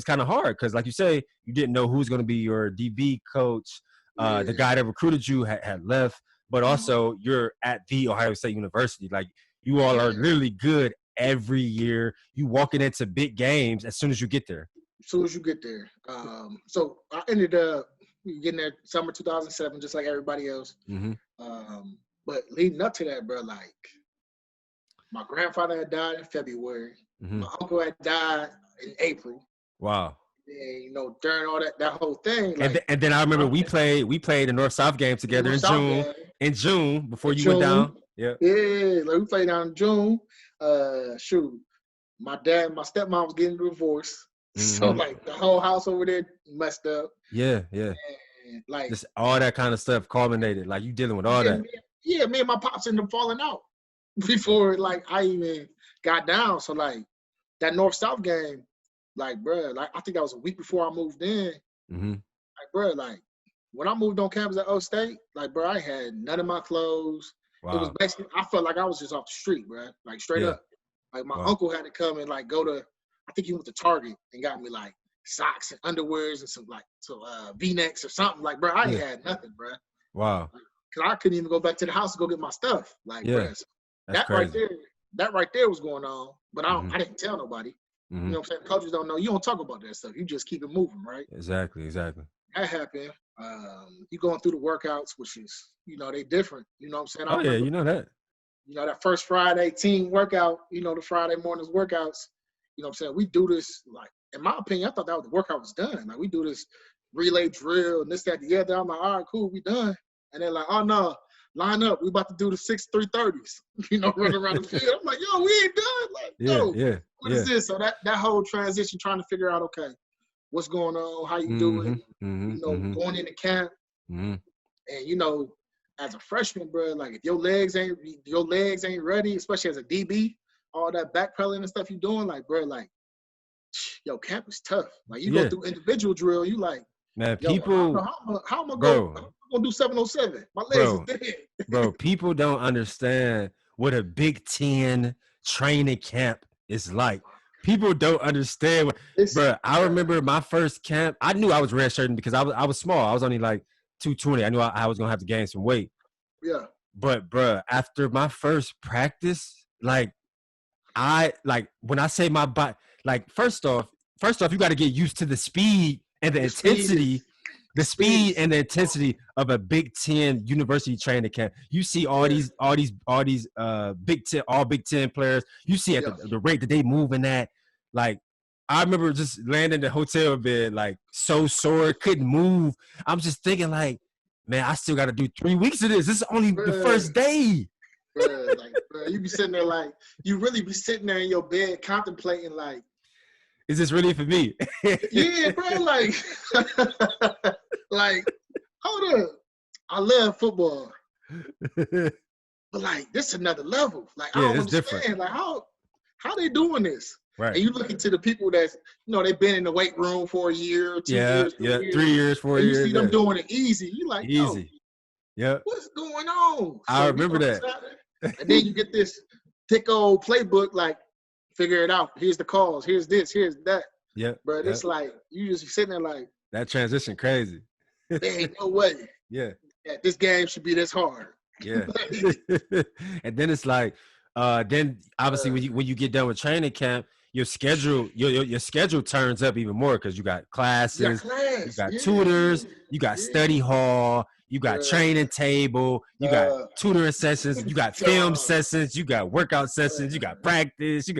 kind of hard because, like you say, you didn't know who's going to be your DB coach. The guy that recruited you had left, but also you're at the Ohio State University. Like you all are literally good every year. You walking into big games as soon as you get there. as soon as you get there. So I ended up getting there summer 2007, just like everybody else. But leading up to that, bro, like my grandfather had died in February. My uncle had died in April. Wow. And, you know, during all that whole thing, like, and then I remember we played the North-South game together in June. In June, before you went down. Yeah, like we played down in June. Shoot, my stepmom was getting a divorce, so like the whole house over there messed up. Yeah. And, like just all that kind of stuff culminated. Like you dealing with all that. Me and my pops ended up falling out before like I even got down. So like that North-South game, like, bro, like I think that was a week before I moved in. Like, bro, like when I moved on campus at O State, like, bro, I had none of my clothes. Wow. It was basically, I felt like I was just off the street, bro, like straight up. Like my uncle had to come and like go to, I think he went to Target and got me like socks and underwears and some like V-necks or something. Like, bro, I ain't had nothing, bro. Wow. Cause I couldn't even go back to the house to go get my stuff. Like, bro, that crazy. Right there was going on, but I didn't tell nobody. You know what I'm saying? Coaches don't know. You don't talk about that stuff. You just keep it moving, right? Exactly. That happened. You going through the workouts, which is, you know, they different. You know what I'm saying? I remember, you know that. You know, that first Friday team workout, you know, the Friday mornings workouts, you know what I'm saying? We do this, like, in my opinion, I thought that the workout was done. Like, we do this relay drill and this, that, the other. I'm like, all right, cool, we done. And they're like, oh, no, line up. We about to do the 6 330s, you know, running around the field. I'm like, yo, we ain't done. Like, what is this? So that whole transition, trying to figure out, okay, what's going on, how you doing, you know, going into camp. And, you know, as a freshman, bro, like if your legs ain't ready, especially as a DB, all that backpedaling and stuff you doing, like, bro, like, yo, camp is tough. Like you go through individual drill, you like, man, people, how am I gonna do 707? My legs is dead. Bro, people don't understand what a Big Ten training camp is like. People don't understand what, bro. I remember my first camp. I knew I was redshirting because I was small. I was only like 220. I knew I was gonna have to gain some weight. Yeah. But bro, after my first practice, like when I say my body, like first off, you got to get used to the speed and the intensity. The speed and the intensity of a Big Ten university training camp. You see all these Big Ten players. You see at the rate that they moving at. Like, I remember just landing in the hotel bed, like so sore, couldn't move. I'm just thinking, like, man, I still got to do 3 weeks of this. This is only the first day. Bro, you be sitting there like, you really be sitting there in your bed contemplating, like, is this really for me? Yeah, bro, like, like, hold up. I love football. But, like, this is another level. Like, I don't understand. Different. Like, how they doing this? Right. And you look into the people that's, you know, they've been in the weight room for a year, 2 years, 3 years, 4 years. You see them doing it easy. You like, easy. Yo, what's going on? I remember that. And then you get this thick old playbook, like, figure it out. Here's the calls. Here's this. Here's that. Yeah. But it's like, you just sitting there like. That transition crazy. There ain't no way. Yeah. This game should be this hard. Yeah. And then it's like, then obviously when you get done with training camp, your schedule turns up even more because you got classes, you got tutors, you got study hall, you got training table, you got tutoring sessions, you got film sessions, you got workout sessions, you got practice, you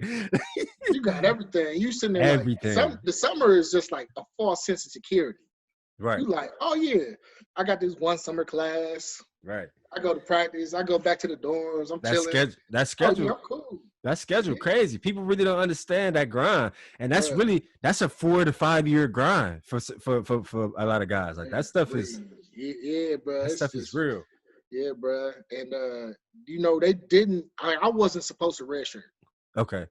got everything. You sitting there everything. Like, the summer is just like a false sense of security. Right. You like, oh yeah, I got this one summer class. Right. I go to practice. I go back to the dorms. I'm chilling. That schedule. Oh, yeah, I'm cool. That schedule crazy. People really don't understand that grind, and that's that's a 4 to 5 year grind for a lot of guys. Like that stuff is bro. That stuff is real. Yeah, bro. And you know they didn't. I wasn't supposed to redshirt. Okay.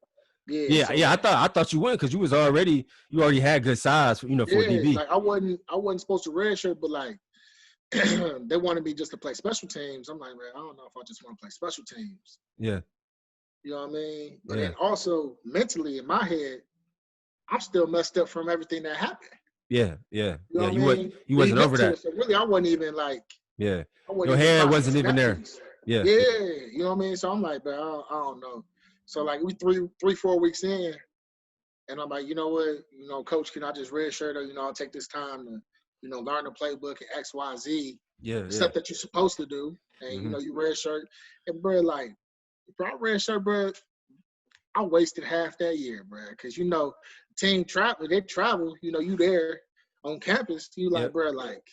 Yeah. I thought you would because you already had good size, you know, for DB. Like I wasn't supposed to redshirt, but like they wanted me just to play special teams. I'm like, man, I don't know if I just want to play special teams. Yeah. You know what I mean? But then also mentally in my head, I'm still messed up from everything that happened. Yeah. You know you wasn't over that. So really, I wasn't even like. Yeah. Your head wasn't even there. Yeah. Yeah. You know what I mean? So I'm like, but I don't know. So like we 4 weeks in, And I'm like, you know what, coach, can I just redshirt or, I'll take this time to, learn the playbook and X, Y, Z, the stuff that you're supposed to do. And, you redshirt. And, bro, like, bro, I redshirt, bro, I wasted half that year, bro. Because, team travel, they travel, you there on campus. You like, bro, like,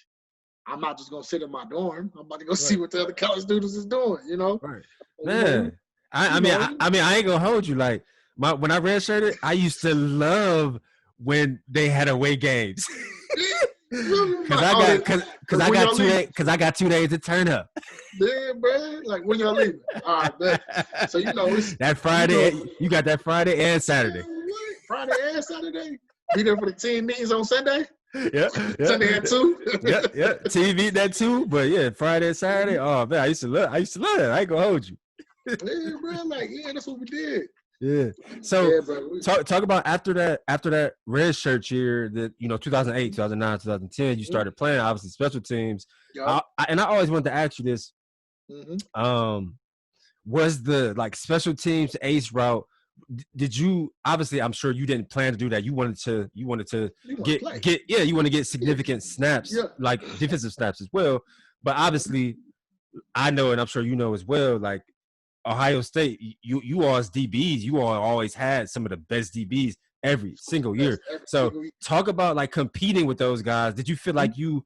I'm not just going to sit in my dorm. I'm about to go see what the other college students is doing, Right. Man. I mean, I ain't going to hold you. Like, when I redshirted, I used to love when they had away games. Cause I got 2 days to turn up. Yeah, bro. Like when y'all leaving? All right, bet. So it's that Friday. You got that Friday and Saturday. Friday and Saturday. Be there for the team meetings on Sunday. Yeah. Sunday at 2. yeah. Team meeting that too, but yeah, Friday and Saturday. Oh man, I used to love that. I ain't gonna hold you. Yeah, bro. Like that's what we did. Yeah. So talk about after that red shirt year that 2008, 2009, 2010, you started playing obviously special teams. Yep. And I always wanted to ask you this. Was the like special teams ace route? Did you obviously? I'm sure you didn't plan to do that. You wanted to you want to get significant snaps, like defensive snaps as well. But obviously, I know, and I'm sure you know as well, like Ohio State, you all as DBs, you all always had some of the best DBs every single year. So talk about like competing with those guys. Did you feel like you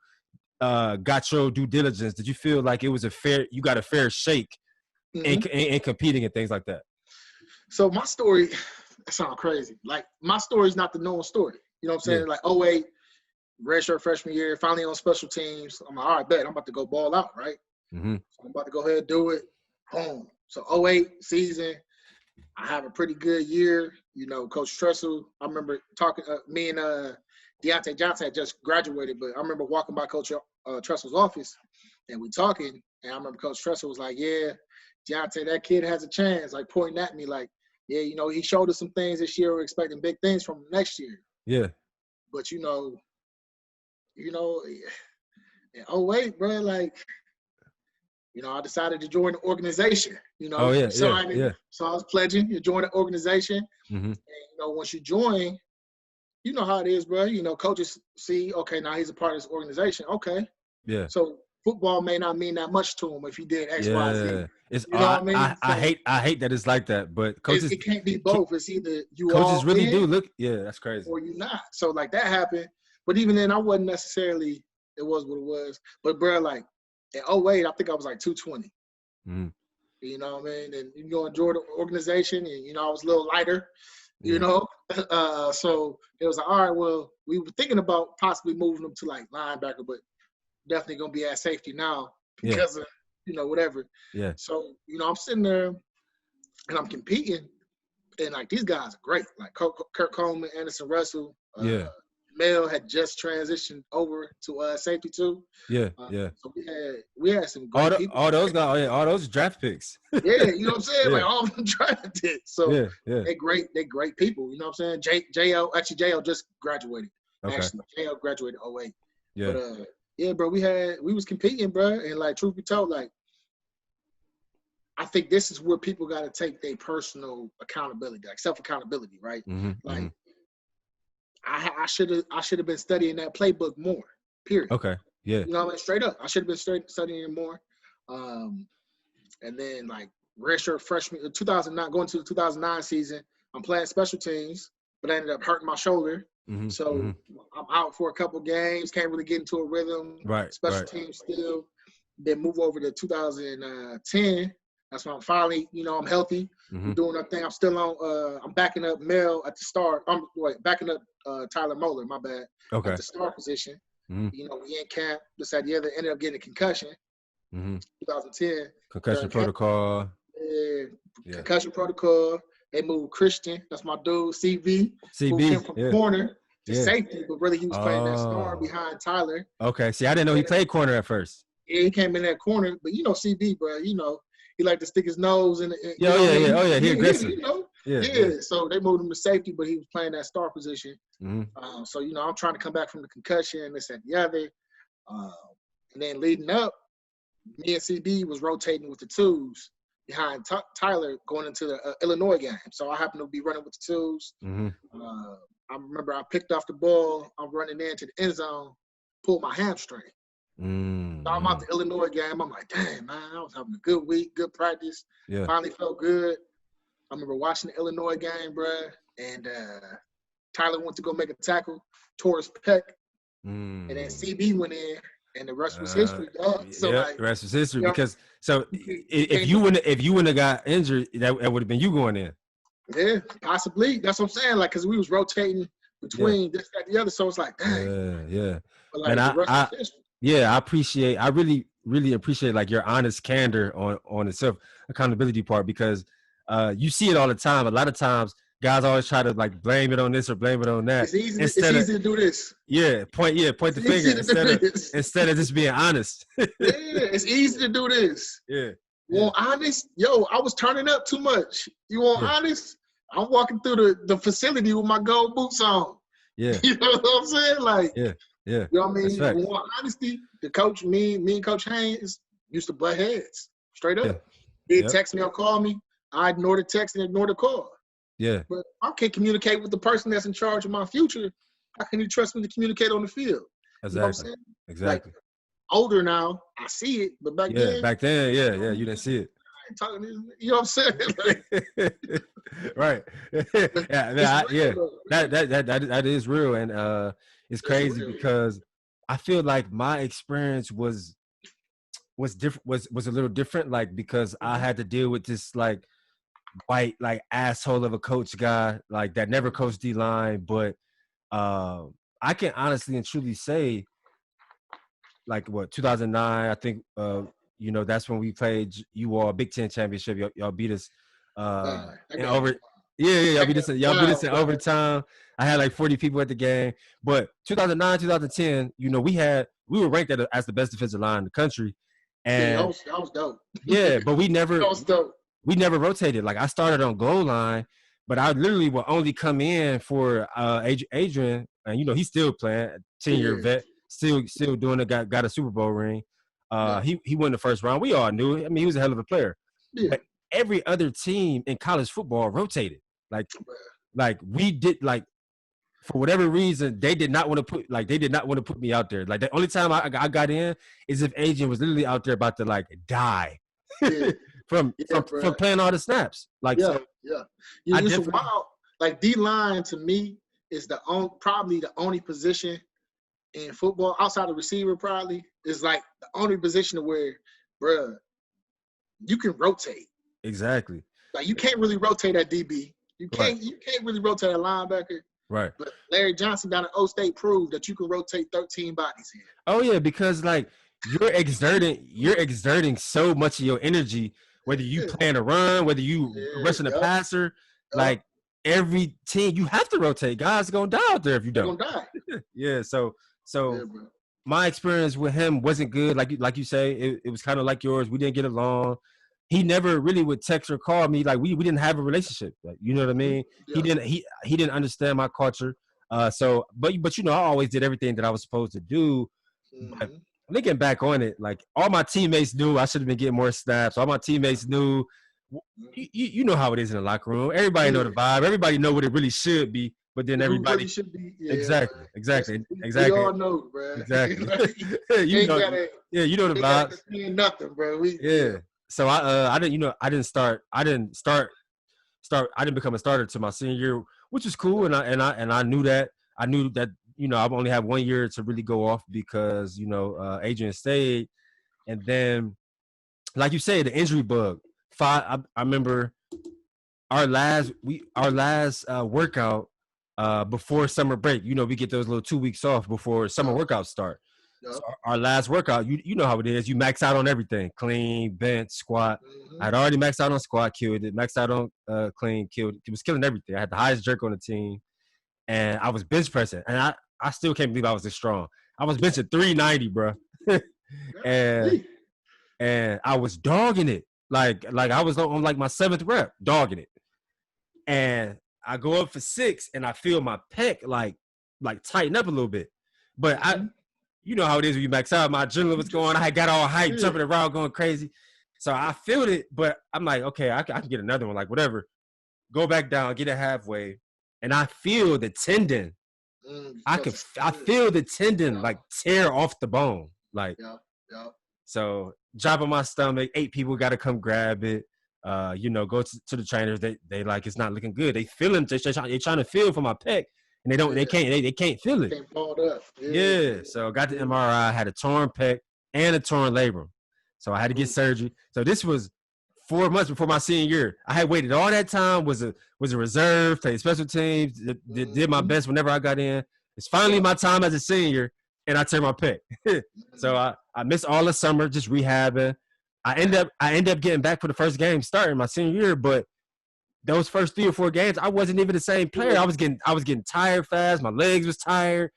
got your due diligence? Did you feel like it was you got a fair shake in competing and things like that? So my story, that sounds crazy. Like my story is not the known story. You know what I'm saying? Like 08, redshirt freshman year, finally on special teams. I'm like, all right, bet I'm about to go ball out, right? So I'm about to go ahead and do it. Boom. So 08 season, I have a pretty good year. Coach Tressel, I remember talking, me and Deontay Johnson had just graduated, but I remember walking by Coach Tressel's office and we talking, and I remember Coach Tressel was like, yeah, Deontay, that kid has a chance, like pointing at me like, yeah, he showed us some things this year. We're expecting big things from him next year. Yeah. But, in 08, bro, like, I decided to join the organization, So I was pledging to join the organization. And, once you join, you know how it is, bro. Coaches see, okay, now he's a part of this organization. Okay. Yeah. So football may not mean that much to him if he did X, Y, Z. It's, what I mean? I hate that it's like that, but coaches, it can't be both. It's either you coaches really do look. Yeah, that's crazy. Or you not. So like that happened. But even then, I wasn't necessarily. It was what it was. But bro, like in 08, I think I was like 220. You know what I mean? And enjoy the organization, and I was a little lighter. So it was like, all right, well, we were thinking about possibly moving them to like linebacker, but definitely gonna be at safety now because of whatever. Yeah. So I'm sitting there and I'm competing, and like these guys are great. Like Kurt Coleman, Anderson Russell. Mel had just transitioned over to safety too. So we had some great people. All those guys, all those draft picks. Yeah, you know what I'm saying? Like all of them drafted. So they're great people. You know what I'm saying? JL just graduated. Okay. Actually, JL graduated 08. Yeah. But bro, we was competing, bro, and like truth be told, like I think this is where people got to take their personal accountability, like self accountability, right? Like. I should have been studying that playbook more. Period. Okay. Yeah. You know what I mean? Straight up, I should have been studying it more. And then like redshirt freshman 2009, going to the 2009 season, I'm playing special teams, but I ended up hurting my shoulder. So I'm out for a couple games. Can't really get into a rhythm. Right. Special teams still. Then move over to 2010. That's when I'm finally, I'm healthy. I'm doing that thing. I'm still on. I'm backing up Mel at the start. I'm backing up Tyler Moeller. My bad. Okay. At the start position. We in camp. This at the other. Ended up getting a concussion. 2010. Concussion protocol. Concussion protocol. They moved Christian. That's my dude. CB. Moved him from corner to safety, but really he was playing that star behind Tyler. Okay. See, I didn't know he played corner at first. Yeah, he came in that corner, but CB, bro. He liked to stick his nose in. He aggressive. So they moved him to safety, but he was playing that star position. So I'm trying to come back from the concussion, this and the other. And then leading up, me and CB was rotating with the twos. behind Tyler going into the Illinois game. So I happened to be running with the twos. I remember I picked off the ball. I'm running into the end zone, pulled my hamstring. So I'm out the Illinois game. I'm like, damn, man, I was having a good week, good practice. Yeah. Finally felt good. I remember watching the Illinois game, bruh, and Tyler went to go make a tackle, tore his pec, and then CB went in, and the rest was history, dog. So yeah, like, the rest was history. You know, because so if you wouldn't have got injured, that would have been you going in. Yeah, possibly. That's what I'm saying. Like, because we was rotating between this, that, the other. So it's like, dang. Yeah. But like, the rest was history. I really, really appreciate like your honest candor on the self accountability part, because you see it all the time. A lot of times guys always try to like blame it on this or blame it on that. It's easy to do this. Yeah, point the finger instead of just being honest. Yeah, it's easy to do this. Yeah. You want honest? Yo, I was turning up too much. You want honest? I'm walking through the facility with my gold boots on. Yeah. You know what I'm saying? Like, yeah. You know what I mean? You want honesty? The coach, me and Coach Haynes used to butt heads. Straight up. He'd text me or call me. I ignore the text and ignore the call. Yeah. But I can't communicate with the person that's in charge of my future. How can you trust me to communicate on the field? Exactly. You know what I'm saying? Exactly. Like, older now, I see it, but back then, you didn't see it. Talking, you know what I'm saying? Right. That is real, and it's crazy because I feel like my experience was different, was a little different, like, because I had to deal with this like white like asshole of a coach guy like that never coached D-line, but I can honestly and truly say, like, 2009, I think, that's when we played you all Big Ten championship. y'all beat us in over. Y'all beat us in overtime. I had like 40 people at the game. But 2009, 2010, we were ranked as the best defensive line in the country. And that was dope. Yeah, but we never that was dope. We never rotated. Like, I started on goal line, but I literally would only come in for Adrian, and he's still playing, 10-year vet. Still doing it. Got a Super Bowl ring. He won the first round. We all knew it. I mean, he was a hell of a player. Yeah. But every other team in college football rotated. Like we did. Like, for whatever reason, they did not want to put me out there. Like, the only time I got in is if Adrian was literally out there about to like die from playing all the snaps. Like, It's wild. Like, D-line to me is probably the only position in football outside the receiver, probably is like the only position where, bruh, you can rotate. Exactly. Like, you can't really rotate at DB. You can't really rotate at linebacker. Right. But Larry Johnson down at O State proved that you can rotate 13 bodies here. Oh yeah, because like you're exerting so much of your energy, whether you plan to run, whether you rushing a passer, like every team you have to rotate. Guys are gonna die out there if you don't. They're gonna die. Yeah. So my experience with him wasn't good. Like you say, it was kind of like yours. We didn't get along. He never really would text or call me. Like, we didn't have a relationship. Like, you know what I mean? Yeah. He didn't understand my culture. But I always did everything that I was supposed to do. But looking back on it, like, all my teammates knew I should have been getting more snaps. All my teammates knew. You know how it is in the locker room. Everybody know the vibe. Everybody know what it really should be. But then everybody really should be. Yeah. Exactly. We all know, bro. Exactly. you know the vibes. Nothing, bro. So I didn't become a starter to my senior year, which is cool, and I knew that. I only have 1 year to really go off because Adrian stayed, and then, like you say, the injury bug. I remember our last workout before summer break. We get those little 2 weeks off before summer workouts start. Yep. So our last workout, you know how it is. You max out on everything: clean, bench, squat. I'd already maxed out on squat, killed it. Maxed out on clean, killed it. It was killing everything. I had the highest jerk on the team, and I was bench pressing. And I still can't believe I was this strong. I was benching 390, bro, and I was dogging it. Like I was on like my 7th rep, dogging it, and I go up for 6, and I feel my pec like tighten up a little bit, but you know how it is when you max out. My adrenaline was going. I got all hyped, jumping around, going crazy. So I feel it, but I'm like, okay, I can get another one, like whatever. Go back down, get it halfway, and I feel the tendon. I feel the tendon like tear off the bone, like. So drop on my stomach. 8 people got to come grab it. Go to the trainers. They like it's not looking good. They feeling. They trying to feel for my pec, and they don't. They can't. They can't feel it. Can't ball it up. Yeah. So got the MRI. Had a torn pec and a torn labrum. So I had to get surgery. So this was 4 months before my senior year. I had waited all that time. Was a reserve. Played special teams. Did my best whenever I got in. It's finally my time as a senior, and I turned my pec. So I missed all the summer just rehabbing. I end up getting back for the first game starting my senior year, but those first 3 or 4 games, I wasn't even the same player. I was getting tired fast. My legs was tired.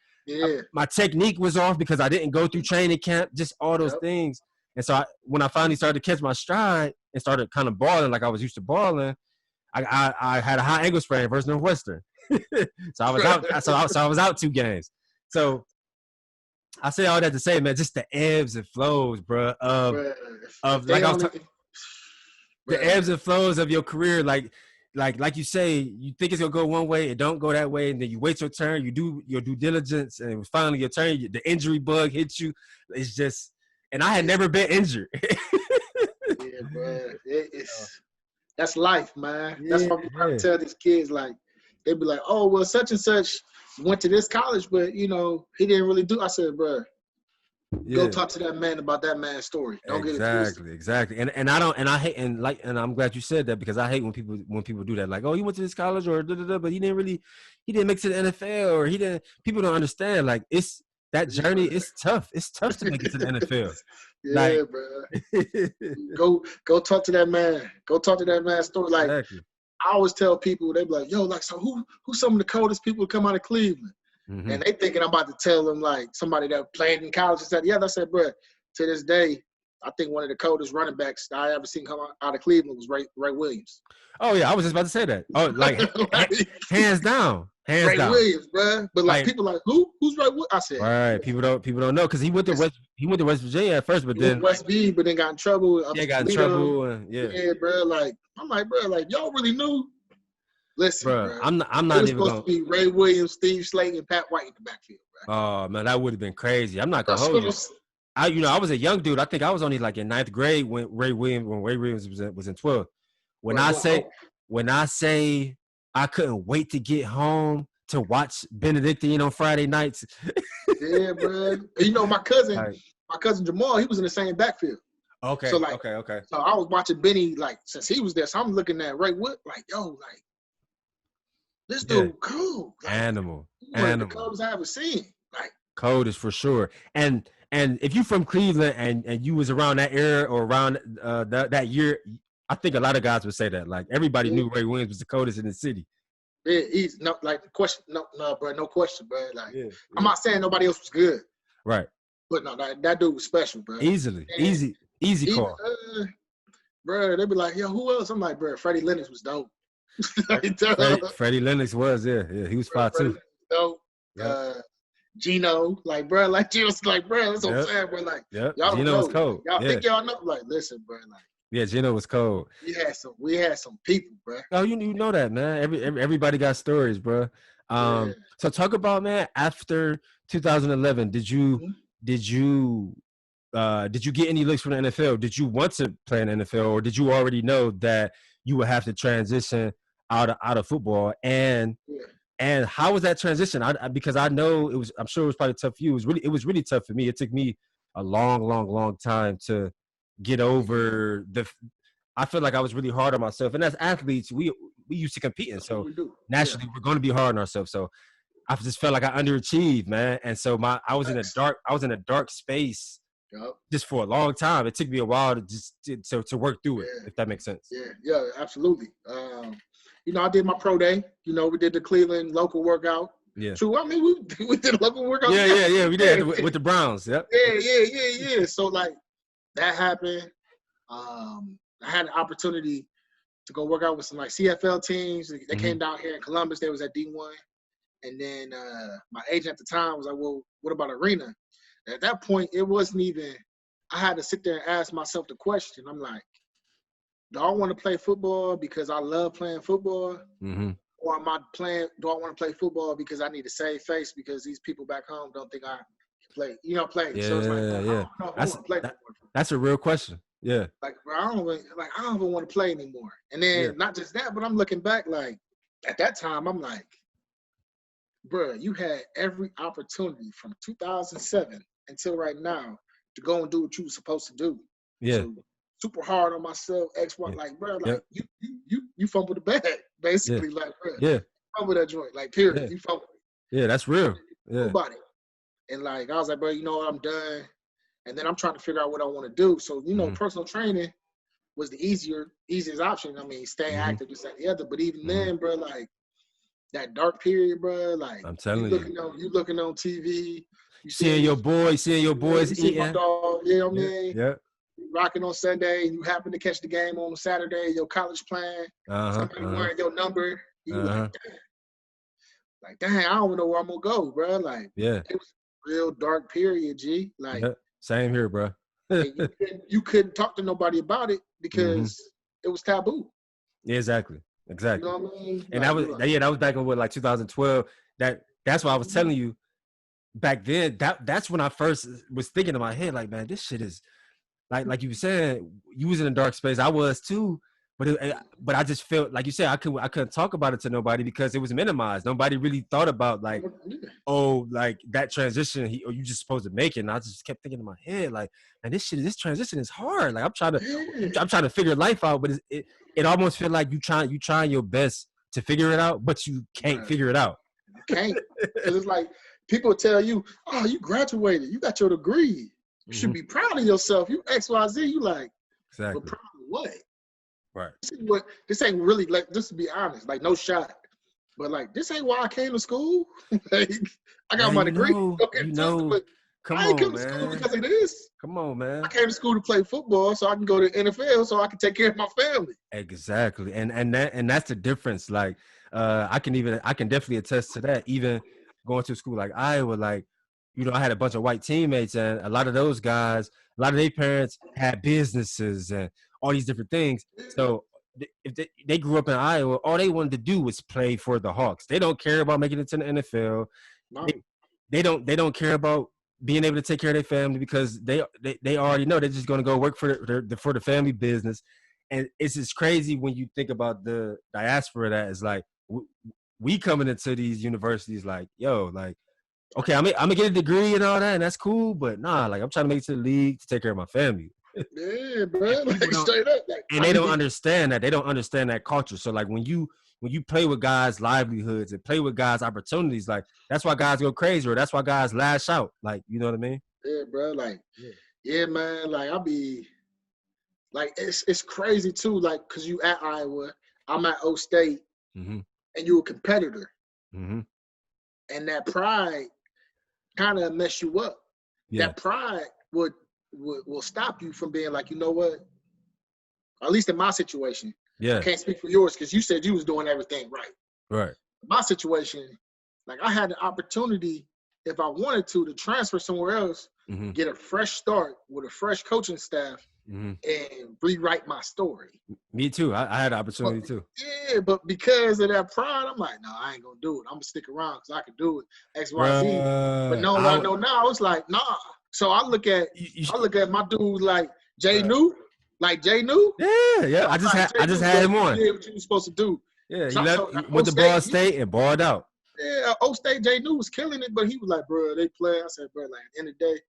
My technique was off because I didn't go through training camp. Just all those things. And so when I finally started to catch my stride and started kind of balling like I was used to balling, I had a high ankle sprain versus Northwestern. So I was out. So I was out 2 games. So I say all that to say, man, just the ebbs and flows, bro. Of like I was talking, the ebbs and flows of your career, like you say, you think it's gonna go one way, it don't go that way, and then you wait your turn, you do your due diligence, and it was finally your turn. The injury bug hits you. It's just, and I had never been injured. Yeah, bro. That's life, man. That's what I'm trying to tell these kids. Like, they'd be like, "Oh, well, such and such went to this college, but he didn't really do." I said, "Bro, go talk to that man about that man's story. Don't get it twisted." Exactly. And I hate and I'm glad you said that, because I hate when people do that. Like, oh, he went to this college or but he didn't make it to the NFL, or he didn't. People don't understand. Like, it's that journey. It's tough. It's tough to make it to the NFL. Yeah, bro. Go talk to that man. Go talk to that man's story. Like, I always tell people, they be like, "Yo, like, so who's some of the coldest people to come out of Cleveland?" And they thinking I'm about to tell them like somebody that played in college and said, "Yeah." I said, "Bro, to this day, I think one of the coldest running backs I ever seen come out of Cleveland was Ray Williams." Oh yeah, I was just about to say that. Oh, like hands down. Ray Williams, bro. But like people like, who's Ray Williams? I said, right. People don't know, because he went to West Virginia at first, but then West V, but then got in trouble. Got in trouble. Yeah, bro. Like, I'm like, bro, like, y'all really knew. Listen, bro. I'm not even supposed to be Ray Williams, Steve Slate, and Pat White in the backfield, bro. Oh man, that would have been crazy. I'm not gonna hold you. I was a young dude. I think I was only like in 9th grade when Ray Williams was in 12th. When I say I couldn't wait to get home to watch Benedictine on Friday nights. Yeah, bro. My cousin Jamal, he was in the same backfield. Okay. So like, okay. So I was watching Benny like since he was there. So I'm looking at Ray Wood like, yo, like, this dude cool. Like, animal. One of the coldest I ever seen. Like, coldest for sure. And if you from Cleveland and you was around that era or around that year, I think a lot of guys would say that. Like, everybody knew Ray Williams was the coldest in the city. Yeah, he's no question, bro, no question, bro. Like, I'm not saying nobody else was good, right? But no, that dude was special, bro. Easy call, bro. They be like, yo, who else? I'm like, bro, Freddie Lennox was dope. Freddie Lennox was, yeah, he was fine too. Dope. Gino, like, bro, like Gino's like, bro, that's what I'm saying, bro. Like, y'all Gino was cold. Y'all think y'all know? Like, listen, bro, like. Yeah, Gino was cold. We had some people, bro. Oh, you know that, man. Everybody got stories, bro. So talk about, man, after 2011, did you get any looks from the NFL? Did you want to play in the NFL, or did you already know that you would have to transition out of football? And how was that transition? Because I know I'm sure it was probably tough for you. It was really tough for me. It took me a long time to get over I feel like I was really hard on myself, and as athletes, we used to competing, so naturally we're going to be hard on ourselves. So I just felt like I underachieved, man, and so I was in a dark space just for a long time. It took me a while to work through it, if that makes sense. Yeah, absolutely. I did my pro day. We did the Cleveland local workout. Yeah. True. I mean, we did a local workout. Yeah. We did with the Browns. Yep. Yeah. So like, that happened. I had an opportunity to go work out with some like CFL teams. They came down here in Columbus. They was at D1. And then my agent at the time was like, well, what about arena? At that point, it wasn't even – I had to sit there and ask myself the question. I'm like, do I want to play football because I love playing football? Mm-hmm. Or am I playing, do I want to play football because I need to save face because these people back home don't think I can play, play. Yeah, So it's like, bro, I yeah. don't know if I want to play no more. That's a real question. Yeah. Like, bro, I don't even want to play anymore. And then not just that, but I'm looking back, like, at that time, I'm like, bro, you had every opportunity from 2007 until right now to go and do what you were supposed to do. Yeah. So, super hard on myself, like, bro, like you fumbled the bag, basically, like, bro, fumble that joint, like, period, you fumbled it. Yeah, that's real. Yeah. Nobody. And like, I was like, bro, you know what, I'm done. And then I'm trying to figure out what I want to do. So, personal training was the easiest option. I mean, stay active, this, that, the other. But even then, bro, like that dark period, bro, like I'm telling you, you looking on TV, you seeing your boys eating. My dog, you know what I mean? Yeah. Rocking on Sunday, and you happen to catch the game on Saturday, your college playing, somebody wearing your number, you like, dang, I don't know where I'm gonna go, bro. Like, it was a real dark period, G. Like, same here, bro. you couldn't talk to nobody about it because it was taboo. Yeah, exactly. You know what I mean? And like, that was back in like 2012. That's why I was telling you back then. That's when I first was thinking in my head, like, man, this shit is like you said, you was in a dark space. I was too, but I just felt like you said I couldn't talk about it to nobody because it was minimized. Nobody really thought about like, oh, like that transition you just supposed to make it. And I just kept thinking in my head, like, man, this transition is hard. Like I'm trying to figure life out, but it almost feel like you trying your best to figure it out, but you can't figure it out. You can't. Because it's like people tell you, oh, you graduated, you got your degree. You should be proud of yourself. You XYZ. You like, exactly. But proud of what? Right. This ain't really, like, just to be honest, like, no shot. But like, this ain't why I came to school. Like, I got my degree. Come I ain't on, come to school because of this. Come on, man. I came to school to play football so I can go to the NFL so I can take care of my family. Exactly. And that's the difference. Like, I can definitely attest to that. Even going to school like Iowa, like, I had a bunch of white teammates, and a lot of those guys, a lot of their parents had businesses and all these different things. So if they grew up in Iowa, all they wanted to do was play for the Hawks. They don't care about making it to the NFL. No. They don't care about being able to take care of their family because they already know they're just going to go work for the family business. And it's just crazy when you think about the diaspora that is like, we coming into these universities like, yo, like, okay, I'm gonna get a degree and all that, and that's cool. But nah, like I'm trying to make it to the league to take care of my family. Yeah, bro. Like, straight up. Like, and they don't understand that. They don't understand that culture. So like when you play with guys' livelihoods and play with guys' opportunities, like that's why guys go crazy, or that's why guys lash out. Like, you know what I mean? Yeah, bro. Like, yeah, man. Like I'll be like, it's crazy too. Like, cause you at Iowa, I'm at O State, and you a competitor, and that pride kind of mess you up. Yeah. That pride will stop you from being like, you know what? At least in my situation, I can't speak for yours because you said you was doing everything right. Right. My situation, like I had the opportunity, if I wanted to transfer somewhere else, get a fresh start with a fresh coaching staff, and rewrite my story. Me too. I had the opportunity too. Yeah, but because of that pride, I'm like, no, I ain't gonna do it. I'm gonna stick around because I can do it. X, Y, Z. But no, I know now. It's like, nah. So I look at my dudes like Jay New, Yeah. I just had him on. Yeah, what you was supposed to do. Yeah, he went to Ball State and balled out. Yeah, O State Jay New was killing it, but he was like, bro, they play. I said, bro, like at the end of the day,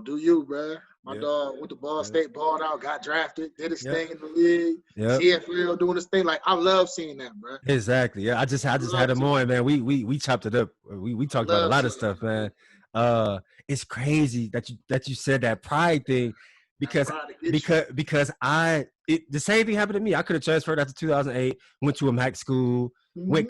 do you, bro? My dog went to Ball State, balled out, got drafted, did his thing in the league. CFL doing his thing. Like I love seeing that, bro. Exactly. Yeah, I just had him on, man. We chopped it up. We talked about a lot of stuff, man. It's crazy that you said that pride thing because the same thing happened to me. I could have transferred after 2008, went to a MAC school, went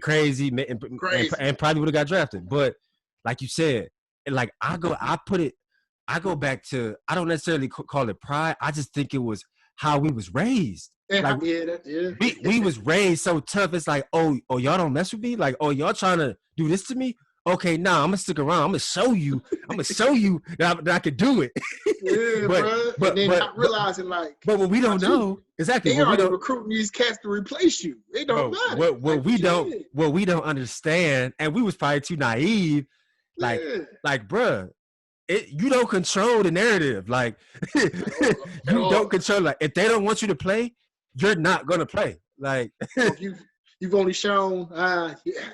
crazy, and probably would have got drafted. But like you said, like I go back to, I don't necessarily call it pride. I just think it was how we was raised. Like, we was raised so tough. It's like, oh, y'all don't mess with me. Like, oh, y'all trying to do this to me. okay, nah, I'm gonna stick around. I'm gonna show you that I can do it. Yeah, bro. And then not realizing like, but when we don't know exactly, they already recruiting these cats to replace you. They don't matter. What we don't understand, and we was probably too naive. Like, bruh, you don't control the narrative. Like, you don't control. Like, if they don't want you to play, you're not gonna play. Like, you've only shown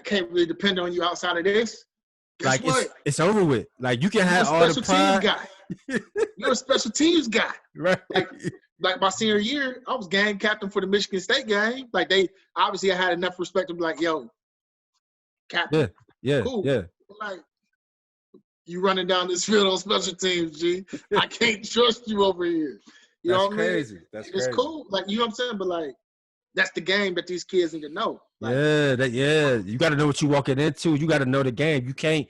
can't really depend on you outside of this. Guess like what? It's over with. Like, you can have all the pride. You're a special teams guy. Right. Like my senior year, I was game captain for the Michigan State game. Like I had enough respect to be like, yo, captain. Yeah. Cool. Yeah. Like, you running down this field on special teams, G. I can't trust you over here. You know what crazy. I mean? That's crazy. It's cool. Like, you know what I'm saying? But like, that's the game that these kids need to know. Like, you got to know what you're walking into. You got to know the game. You can't,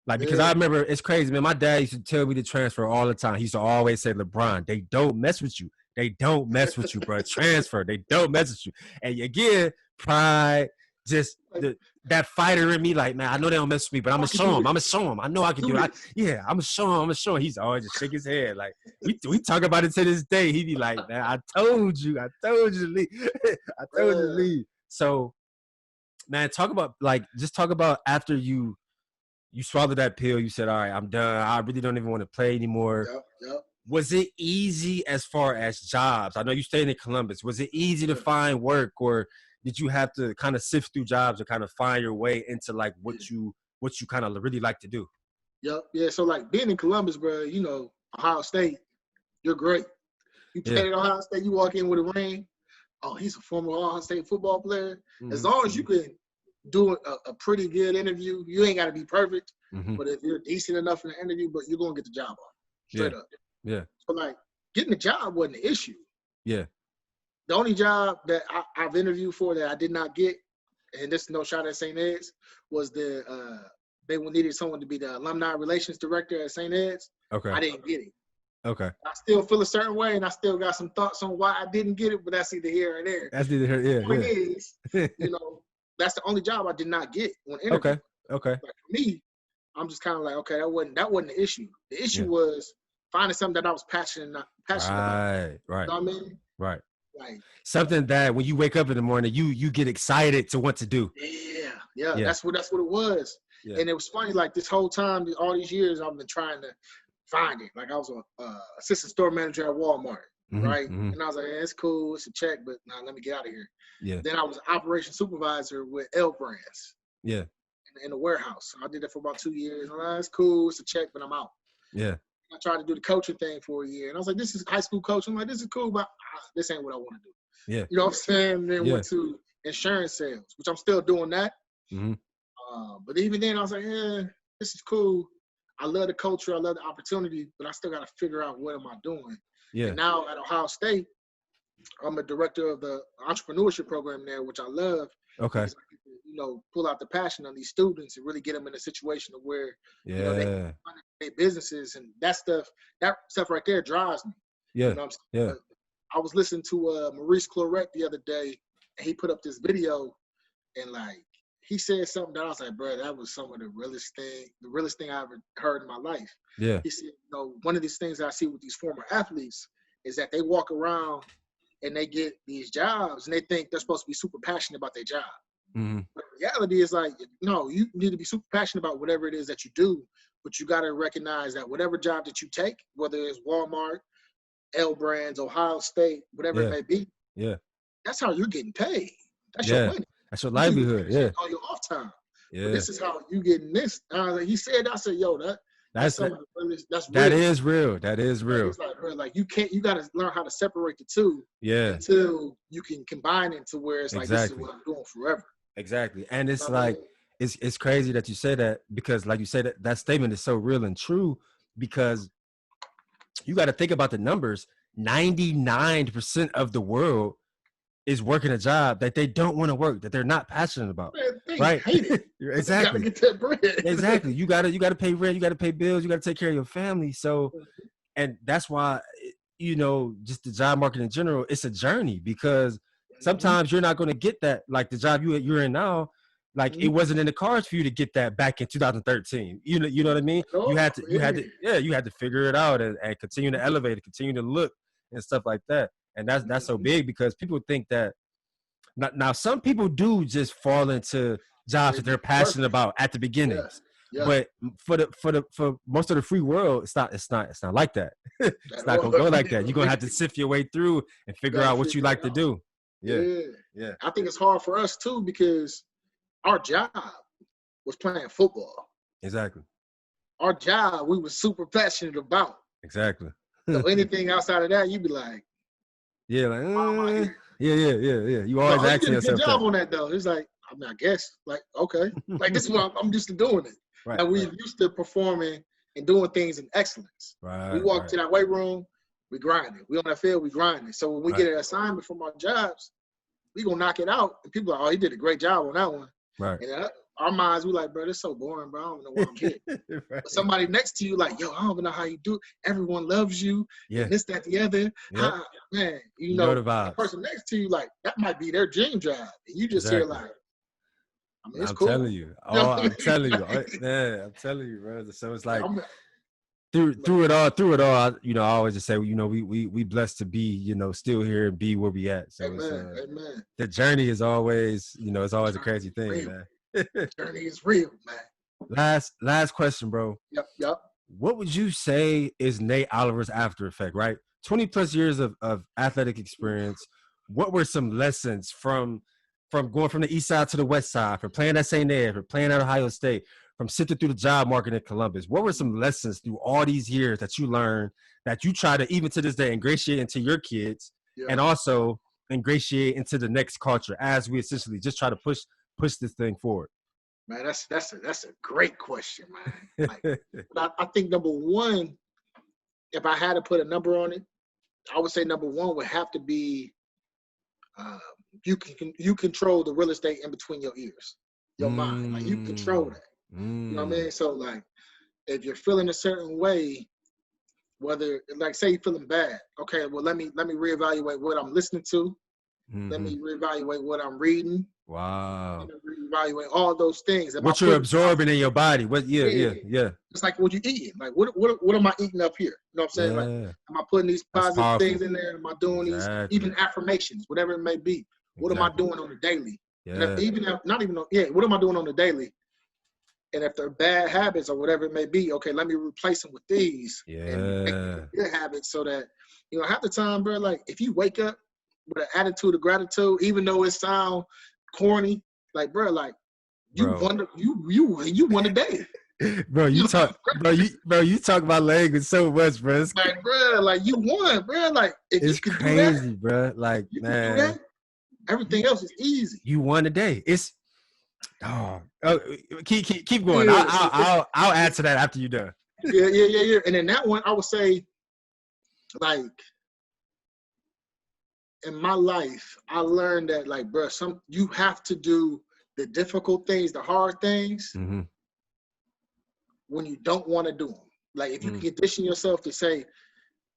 like, because I remember, it's crazy, man. My dad used to tell me to transfer all the time. He used to always say, LeBron, they don't mess with you. They don't mess with you, bro. Transfer. They don't mess with you. And again, pride, just that fighter in me, like, man, I know they don't mess with me, but I'm going to show them. I know I can do it. I'm going to show him. He's always just shake his head. Like, we talk about it to this day. He be like, man, I told you to leave. I told you to leave. So, man, talk about after you swallowed that pill, you said, all right, I'm done. I really don't even want to play anymore. Yep. Was it easy as far as jobs? I know you stayed in Columbus. Was it easy to find work, or did you have to kind of sift through jobs or kind of find your way into like what you kind of really like to do? Yep. Yeah. So like being in Columbus, bro, you know, Ohio State, you're great. You play at Ohio State, you walk in with a ring. Oh, he's a former Ohio State football player. As long as you can do a pretty good interview, you ain't got to be perfect. But if you're decent enough in the interview, but you're going to get the job on. Straight up. Yeah. So like getting the job wasn't the issue. Yeah. The only job that I've interviewed for that I did not get, and this is no shot at St. Ed's, was they needed someone to be the alumni relations director at St. Ed's. Okay. I didn't get it. Okay. I still feel a certain way, and I still got some thoughts on why I didn't get it, but that's either here or there. That's either here, The point is, you know, that's the only job I did not get when interviewing. Okay. Like for me, I'm just kind of like, okay, that wasn't the issue. The issue was finding something that I was passionate about. Right. You know what I mean? Right. Like something that when you wake up in the morning, you get excited to what to do. Yeah. That's what it was. Yeah. And it was funny, like this whole time, all these years, I've been trying to find it. Like I was an assistant store manager at Walmart, right? And I was like, it's cool, it's a check, but nah, let me get out of here. Yeah. Then I was an operations supervisor with L Brands. Yeah. In the warehouse. I did that for about 2 years. It's cool, it's a check, but I'm out. Yeah. I tried to do the coaching thing for a year. And I was like, this is high school coaching. I'm like, this is cool, but this ain't what I want to do. Yeah. You know what I'm saying? And then went to insurance sales, which I'm still doing that. But even then, I was like, this is cool. I love the culture. I love the opportunity, but I still got to figure out what am I doing. Yeah. And now at Ohio State, I'm a director of the Entrepreneurship program there, which I love. Okay. You know, pull out the passion on these students and really get them in a situation of where you know, they run their businesses, and that stuff right there drives me. Yeah. You know what I'm saying? I was listening to Maurice Clarett the other day, and he put up this video, and like he said something that I was like, bro, that was some of the realest thing I ever heard in my life. Yeah. He said, you know, one of these things that I see with these former athletes is that they walk around and they get these jobs and they think they're supposed to be super passionate about their job. But the reality is like, no, you need to be super passionate about whatever it is that you do, but you got to recognize that whatever job that you take, whether it's Walmart, L Brands, Ohio State, whatever it may be, that's how you're getting paid. That's your money. That's your livelihood. On your off time. Yeah. But this is how you getting this. He said, I said, yo, that's real. That is real. That is real. It's like, bro, like you got to learn how to separate the two. Yeah. Until you can combine it to where it's like, this is what I'm doing forever. Exactly. And it's like, it's crazy that you say that, because like you said, that statement is so real and true, because you got to think about the numbers. 99% of the world is working a job that they don't want to work, that they're not passionate about. Man, they hate it. Exactly. You gotta get that bread. Exactly. You gotta pay rent, you gotta pay bills, you gotta take care of your family. So, and that's why, you know, just the job market in general, it's a journey, because sometimes you're not going to get that, like the job you're in now. like it wasn't in the cards for you to get that back in 2013. You know what I mean? You had to figure it out and continue to elevate it, continue to look and stuff like that. And that's so big because people think that now some people do just fall into jobs that they're passionate about at the beginnings. Yeah. But for most of the free world, it's not like that. It's not gonna go like that. You're gonna have to sift your way through and figure out what you like to do. Yeah. I think it's hard for us too because our job was playing football. Exactly. Our job we were super passionate about. Exactly. So anything outside of that, you'd be like, yeah, like, yeah. You always asking yourself. Good job on that though. It's like, I mean, I guess, like, okay, like this is what I'm used to doing it. Right. And we're used to performing and doing things in excellence. Right. We walk to that weight room, we grind it. We on that field, we grind it. So when we get an assignment from our jobs, we gonna knock it out. And people are like, oh, he did a great job on that one. Right. And our minds, we like, bro, this is so boring, bro. I don't know why I'm here. But somebody next to you, like, yo, I don't even know how you do it. Everyone loves you. Yeah. This, that, the other. Yep. Man, you know the person next to you, like, that might be their dream job. And you just hear like, I mean, it's cool. Telling you. Oh, I'm telling you. Man, I'm telling you, bro. So it's like through it all, you know, I always just say, you know, we blessed to be, you know, still here and be where we at. So Amen. The journey is always, you know, it's always a crazy thing, man. Journey is real, man. Last question, bro. Yep. What would you say is Nate Oliver's after effect, right? 20 plus years of athletic experience. What were some lessons from going from the east side to the west side, from playing at St. Ed, from playing at Ohio State, from sifting through the job market in Columbus? What were some lessons through all these years that you learned that you try to, even to this day, ingratiate into your kids and also ingratiate into the next culture as we essentially just try to push this thing forward? Man, that's a great question, man. Like, I think number one, if I had to put a number on it, I would say number one would have to be you control the real estate in between your ears, your mind. Like, you control that. You know what I mean? So, like, if you're feeling a certain way, whether, like, say you're feeling bad, okay, well, let me reevaluate what I'm listening to. Let me reevaluate what I'm reading. Wow. Let me reevaluate all those things. What you're absorbing in your body. What? Yeah. It's like what you're eating. Like, what am I eating up here? You know what I'm saying? Like, am I putting these positive things in there? Am I doing these, even affirmations, whatever it may be? What am I doing on the daily? Yeah. What am I doing on the daily? And if they're bad habits or whatever it may be, okay, let me replace them with these and make them good habits so that, you know, half the time, bro, like, if you wake up with an attitude of gratitude, even though it sounds corny, like, bro, like, you won a day. Bro, you talk about language so much, bro. It's like, bro, like, you won, bro. Like, if it's you can crazy, do that, bro. Like, man, everything else is easy. You won a day. It's keep going. I'll add to that after you're done. Yeah. And then that one, I would say, like, in my life, I learned that, like, bro, you have to do the difficult things, the hard things, when you don't want to do them. Like, if you can condition yourself to say,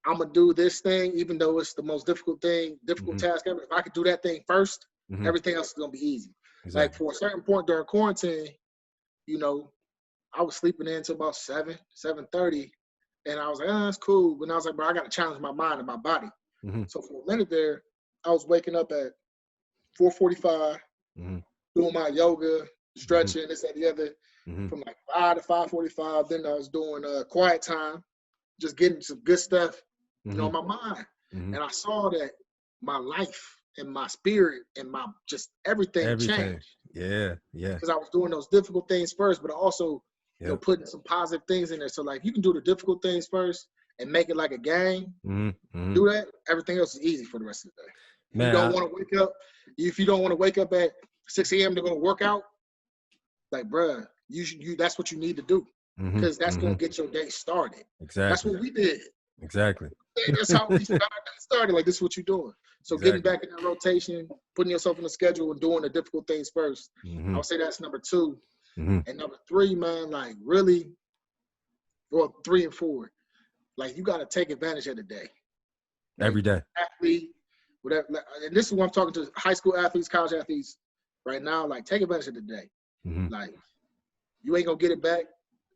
I'm gonna do this thing, even though it's the most difficult task ever. If I could do that thing first, everything else is gonna be easy. Exactly. Like, for a certain point during quarantine, you know, I was sleeping in until about 7:30, and I was like, oh, that's cool. But I was like, bro, I gotta challenge my mind and my body. So for a minute there, I was waking up at 4:45, doing my yoga, stretching, this, that, the other, from like 5 to 5:45. Then I was doing quiet time, just getting some good stuff, you know, on my mind. And I saw that my life and my spirit and my just everything changed. Yeah. Because I was doing those difficult things first, but also, you know, putting some positive things in there. So, like, you can do the difficult things first and make it like a game. Do that. Everything else is easy for the rest of the day. Man, if you don't want to wake up at 6 a.m. to go work out, like, bruh, that's what you need to do, because that's going to get your day started. Exactly. That's what we did. Exactly. That's how we started. Like, this is what you're doing. So getting back in that rotation, putting yourself in the schedule and doing the difficult things first. I would say that's number 2. And number 3, man, like, really, well, 3 and 4, like, you got to take advantage of the day. Like, every day. Athlete, whatever. And this is what I'm talking to high school athletes, college athletes right now. Like, take advantage of the day. Like, you ain't gonna get it back.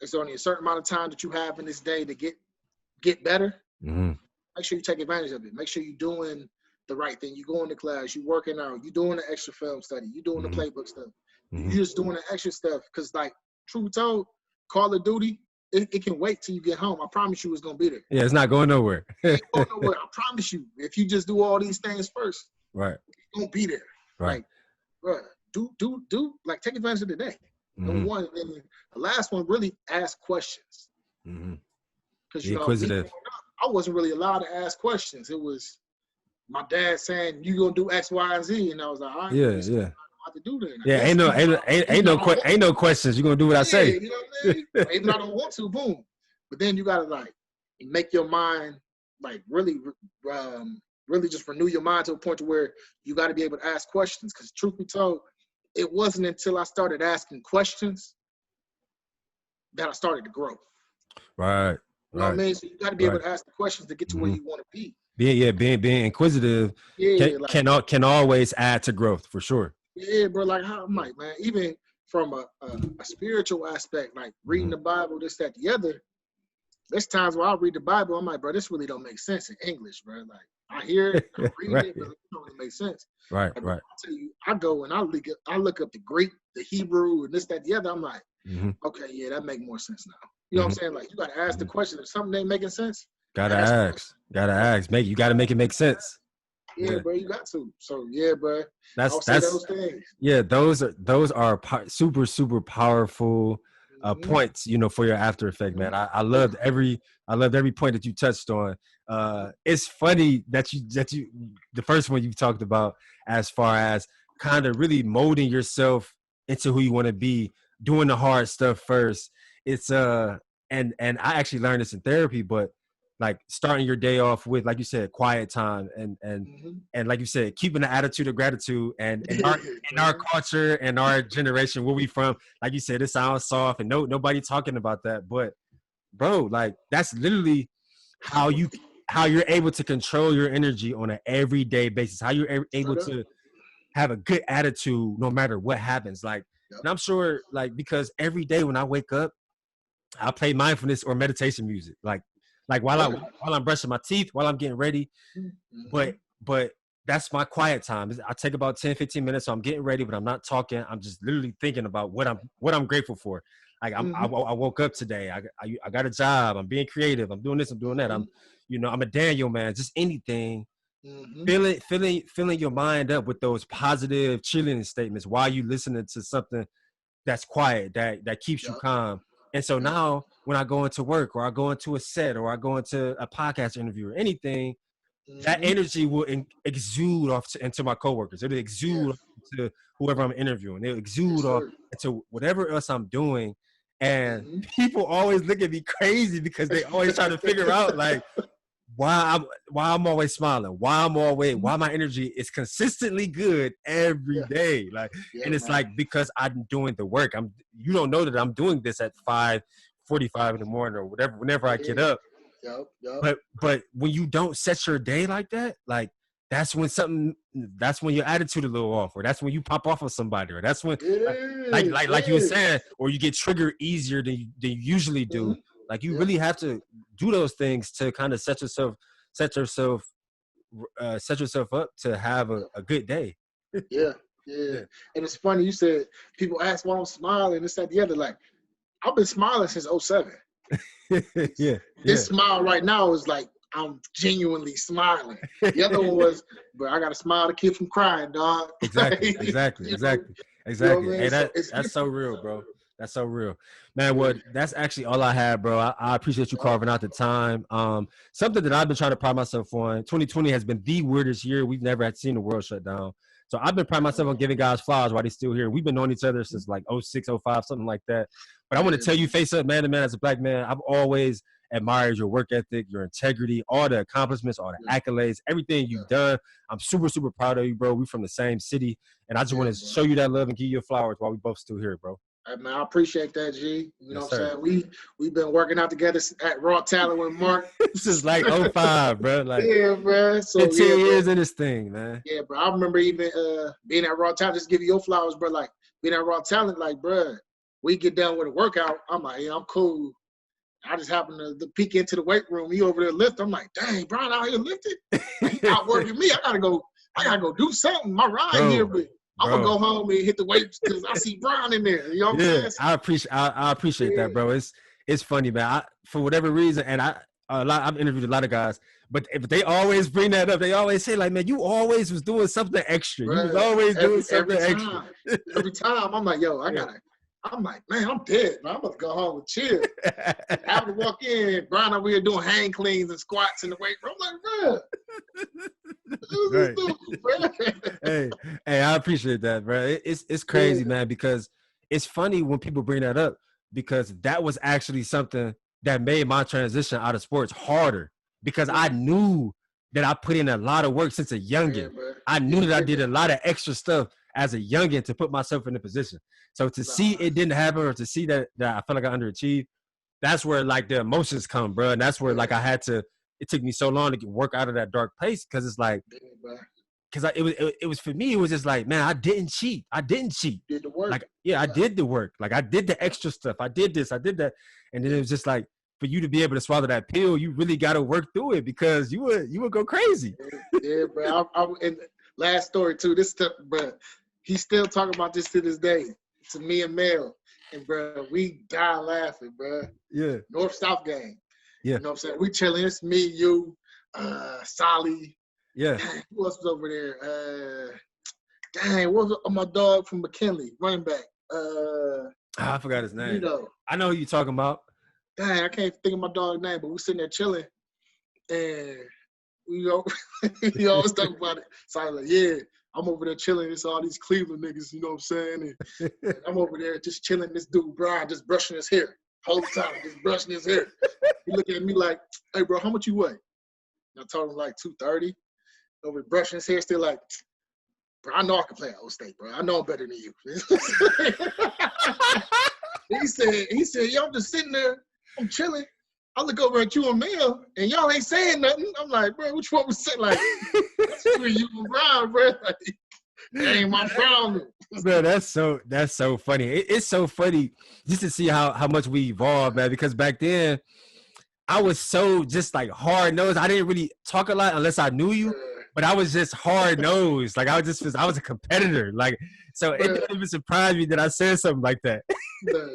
It's only a certain amount of time that you have in this day to get better. Make sure you take advantage of it. Make sure you're doing the right thing. You going to class, you working out, you doing the extra film study, you doing the playbook stuff. You just doing the extra stuff. Cause like, truth be told, Call of Duty, it can wait till you get home. I promise you it's gonna be there. Yeah, it's not going nowhere. It ain't going nowhere. I promise you. If you just do all these things first, right, it's gonna be there. Right. Like, bro, do like take advantage of the day. Number one, and the last one, really ask questions. Because you know, inquisitive. I wasn't really allowed to ask questions. It was my dad saying, "You gonna do X, Y, and Z," and I was like, "All right, yeah. What to do then?" Yeah, ain't no questions. You're gonna do what I say. You know what I mean? Even I don't want to, boom. But then you gotta like make your mind like really just renew your mind to a point to where you got to be able to ask questions. Because truth be told, it wasn't until I started asking questions that I started to grow. Right. You know what I mean? So you got to be able to ask the questions to get to where you want to be. Being inquisitive can always add to growth for sure. Yeah, bro. Like how I'm like, man, even from a spiritual aspect, like reading the Bible, this, that, the other. There's times where I read the Bible, I'm like, bro, this really don't make sense in English, bro. Like I hear it, I read it, but it don't really make sense. Right, like, right. I tell you, I go and I look up the Greek, the Hebrew, and this, that, the other. I'm like, okay, yeah, that make more sense now. You know what I'm saying? Like you gotta ask the question. If something ain't making sense, gotta ask. You gotta make it make sense. Yeah, bro, you got to. So yeah, bro. That's those things. Yeah, those are super powerful points, you know, for your after effect, man. I loved every point that you touched on. It's funny that you the first one you talked about as far as kind of really molding yourself into who you want to be, doing the hard stuff first. It's and I actually learned this in therapy, but like starting your day off with, like you said, quiet time and like you said, keeping the attitude of gratitude. And in our culture and our generation, where we from, like you said, it sounds soft and nobody talking about that. But bro, like that's literally how you're able to control your energy on an everyday basis. How you're able to have a good attitude no matter what happens. Like, and I'm sure, like, because every day when I wake up, I play mindfulness or meditation music. Like while I'm brushing my teeth, while I'm getting ready. But that's my quiet time. I take about 10-15 minutes, so I'm getting ready, but I'm not talking. I'm just literally thinking about what I'm grateful for. Like I woke up today. I got a job. I'm being creative. I'm doing this. I'm doing that. I'm a Daniel, man. Just anything. Filling your mind up with those positive cheerleading statements while you listening to something that's quiet, that keeps you calm. And so now when I go into work or I go into a set or I go into a podcast interview or anything, that energy will exude off into my coworkers. It'll exude to whoever I'm interviewing. It'll exude off into whatever else I'm doing. And people always look at me crazy because they always try to figure out like why I'm always smiling, why my energy is consistently good every day. Like, and it's like because I'm doing the work. You don't know that I'm doing this at 5:45 in the morning or whenever I get up. But when you don't set your day like that, like that's when your attitude a little off, or that's when you pop off of somebody, or that's when like you were saying, or you get triggered easier than you usually do. Like you really have to do those things to kind of set yourself up to have a good day. Yeah. And it's funny you said people ask why I'm smiling, this, that, the other. Like I've been smiling since 2007. This smile right now is like I'm genuinely smiling. The other one was, but I got to smile to keep from crying, dog. Exactly. You know what I mean? Hey, that's so real, bro. That's so real, man. Well, that's actually all I had, bro. I appreciate you carving out the time. Something that I've been trying to pride myself on. 2020 has been the weirdest year. We've never had seen the world shut down. So I've been priding myself on giving guys flowers while they're still here. We've been knowing each other since like 06, 05, something like that. But I want to tell you, face up, man to man, as a black man, I've always admired your work ethic, your integrity, all the accomplishments, all the accolades, everything you've done. I'm super, super proud of you, bro. We from the same city. And I just want to show you that love and give you your flowers while we both still here, bro. Hey, man, I appreciate that, G. You know what I'm saying? We've been working out together at Raw Talent with Mark. This is like 05, bro. Like, yeah, bro. So 15 years in this thing, man. Yeah, bro. I remember even being at Raw Talent, just give you your flowers, bro. Like being that raw talent, like, bruh, we get done with a workout. I'm like, yeah, I'm cool. I just happened to peek into the weight room. He over there lifting. I'm like, dang, Brian out here lifting. Like, he outworking me. I gotta go do something. My ride here, but I'm gonna go home and hit the weights because I see Brian in there. You know what I'm saying? I appreciate that, bro. It's funny, man. For whatever reason, and I've interviewed a lot of guys, but if they always bring that up, they always say, like, man, you always was doing something extra. Bruh, you was always doing something extra. Every time, I'm like, yo, I'm like, man, I'm dead, man. I'm about to go home and chill. After walk in, Brian over here doing hang cleans and squats in the weight room. I'm like, bro. Hey, I appreciate that, bro. It's crazy, man, because it's funny when people bring that up, because that was actually something that made my transition out of sports harder, because I knew that I put in a lot of work since a youngin. I knew that I did a lot of extra stuff as a youngin to put myself in a position. So to see it didn't happen, or to see that I felt like I underachieved, that's where like the emotions come, bro. And that's where like it took me so long to work out of that dark place, because it's like, because it was for me, it was just like, man, I didn't cheat. Did the work. Like, I did the work. Like, I did the extra stuff. I did this, I did that. And then it was just like, for you to be able to swallow that pill, you really got to work through it, because you would go crazy. Yeah, bro. And last story too. This stuff, bro. He's still talking about this to this day. To me and Mel, and bro, we die laughing, bro. Yeah. North-South game. Yeah. You know what I'm saying? We chilling. It's me, you, Solly. Yeah. Dang, who else was over there? What was my dog from McKinley, running back? I forgot his name. You know. I know who you're talking about. Dang, I can't think of my dog's name, but we sitting there chilling, and we always talk about it. So I'm like, yeah, I'm over there chilling. It's all these Cleveland niggas, you know what I'm saying? And I'm over there just chilling. This dude, Brian, just brushing his hair. Whole time, just brushing his hair. He looking at me like, hey, bro, how much you weigh? And I told him like 230. Over brushing his hair, still like, bro, I know I can play at Old State, bro. I know I'm better than you. He said, yo, I'm just sitting there. I'm chilling. I look over at you and Mel, and y'all ain't saying nothing. I'm like, bro, which one was saying? Like, that's between you and Brian, bro. Like, that ain't my problem. Bro, that's so funny. It's so funny just to see how much we evolved, man. Because back then, I was so just like hard nosed. I didn't really talk a lot unless I knew you, but I was just hard nosed. Like I was a competitor. Like, so it didn't even surprise me that I said something like that.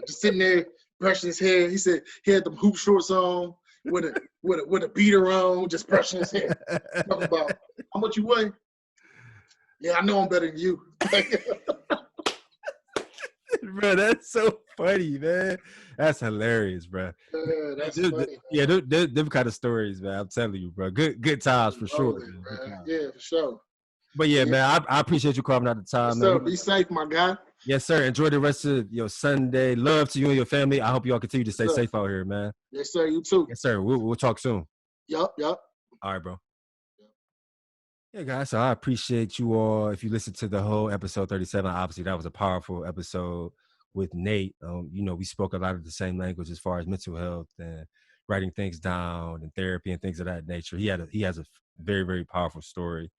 Just sitting there brushing his hair. He said he had them hoop shorts on with a beater on, just brushing his hair. Talking about how much you weigh. Yeah, I know I'm better than you. Bro, that's so funny, man. That's hilarious, bro. That's funny. Yeah, them kind of stories, man. I'm telling you, bro. Good times for sure. Yeah, for sure. But yeah, man, I appreciate you carving out the time, man. Be safe, my guy. Yes, sir. Enjoy the rest of your Sunday. Love to you and your family. I hope you all continue to stay safe out here, man. Yes, sir. You too. Yes, sir. We'll talk soon. Yup. All right, bro. Yeah, guys. So I appreciate you all. If you listened to the whole episode 37, obviously that was a powerful episode with Nate. We spoke a lot of the same language as far as mental health and writing things down and therapy and things of that nature. He has a very, very powerful story.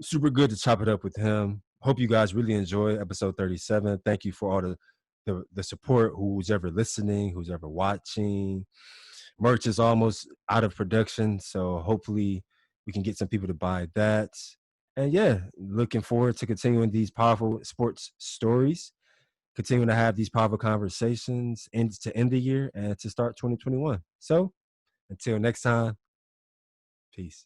Super good to chop it up with him. Hope you guys really enjoy episode 37. Thank you for all the support. Who's ever listening, who's ever watching. Merch is almost out of production, so hopefully we can get some people to buy that. And yeah, looking forward to continuing these powerful sports stories, continuing to have these powerful conversations and to end the year and to start 2021. So until next time, peace.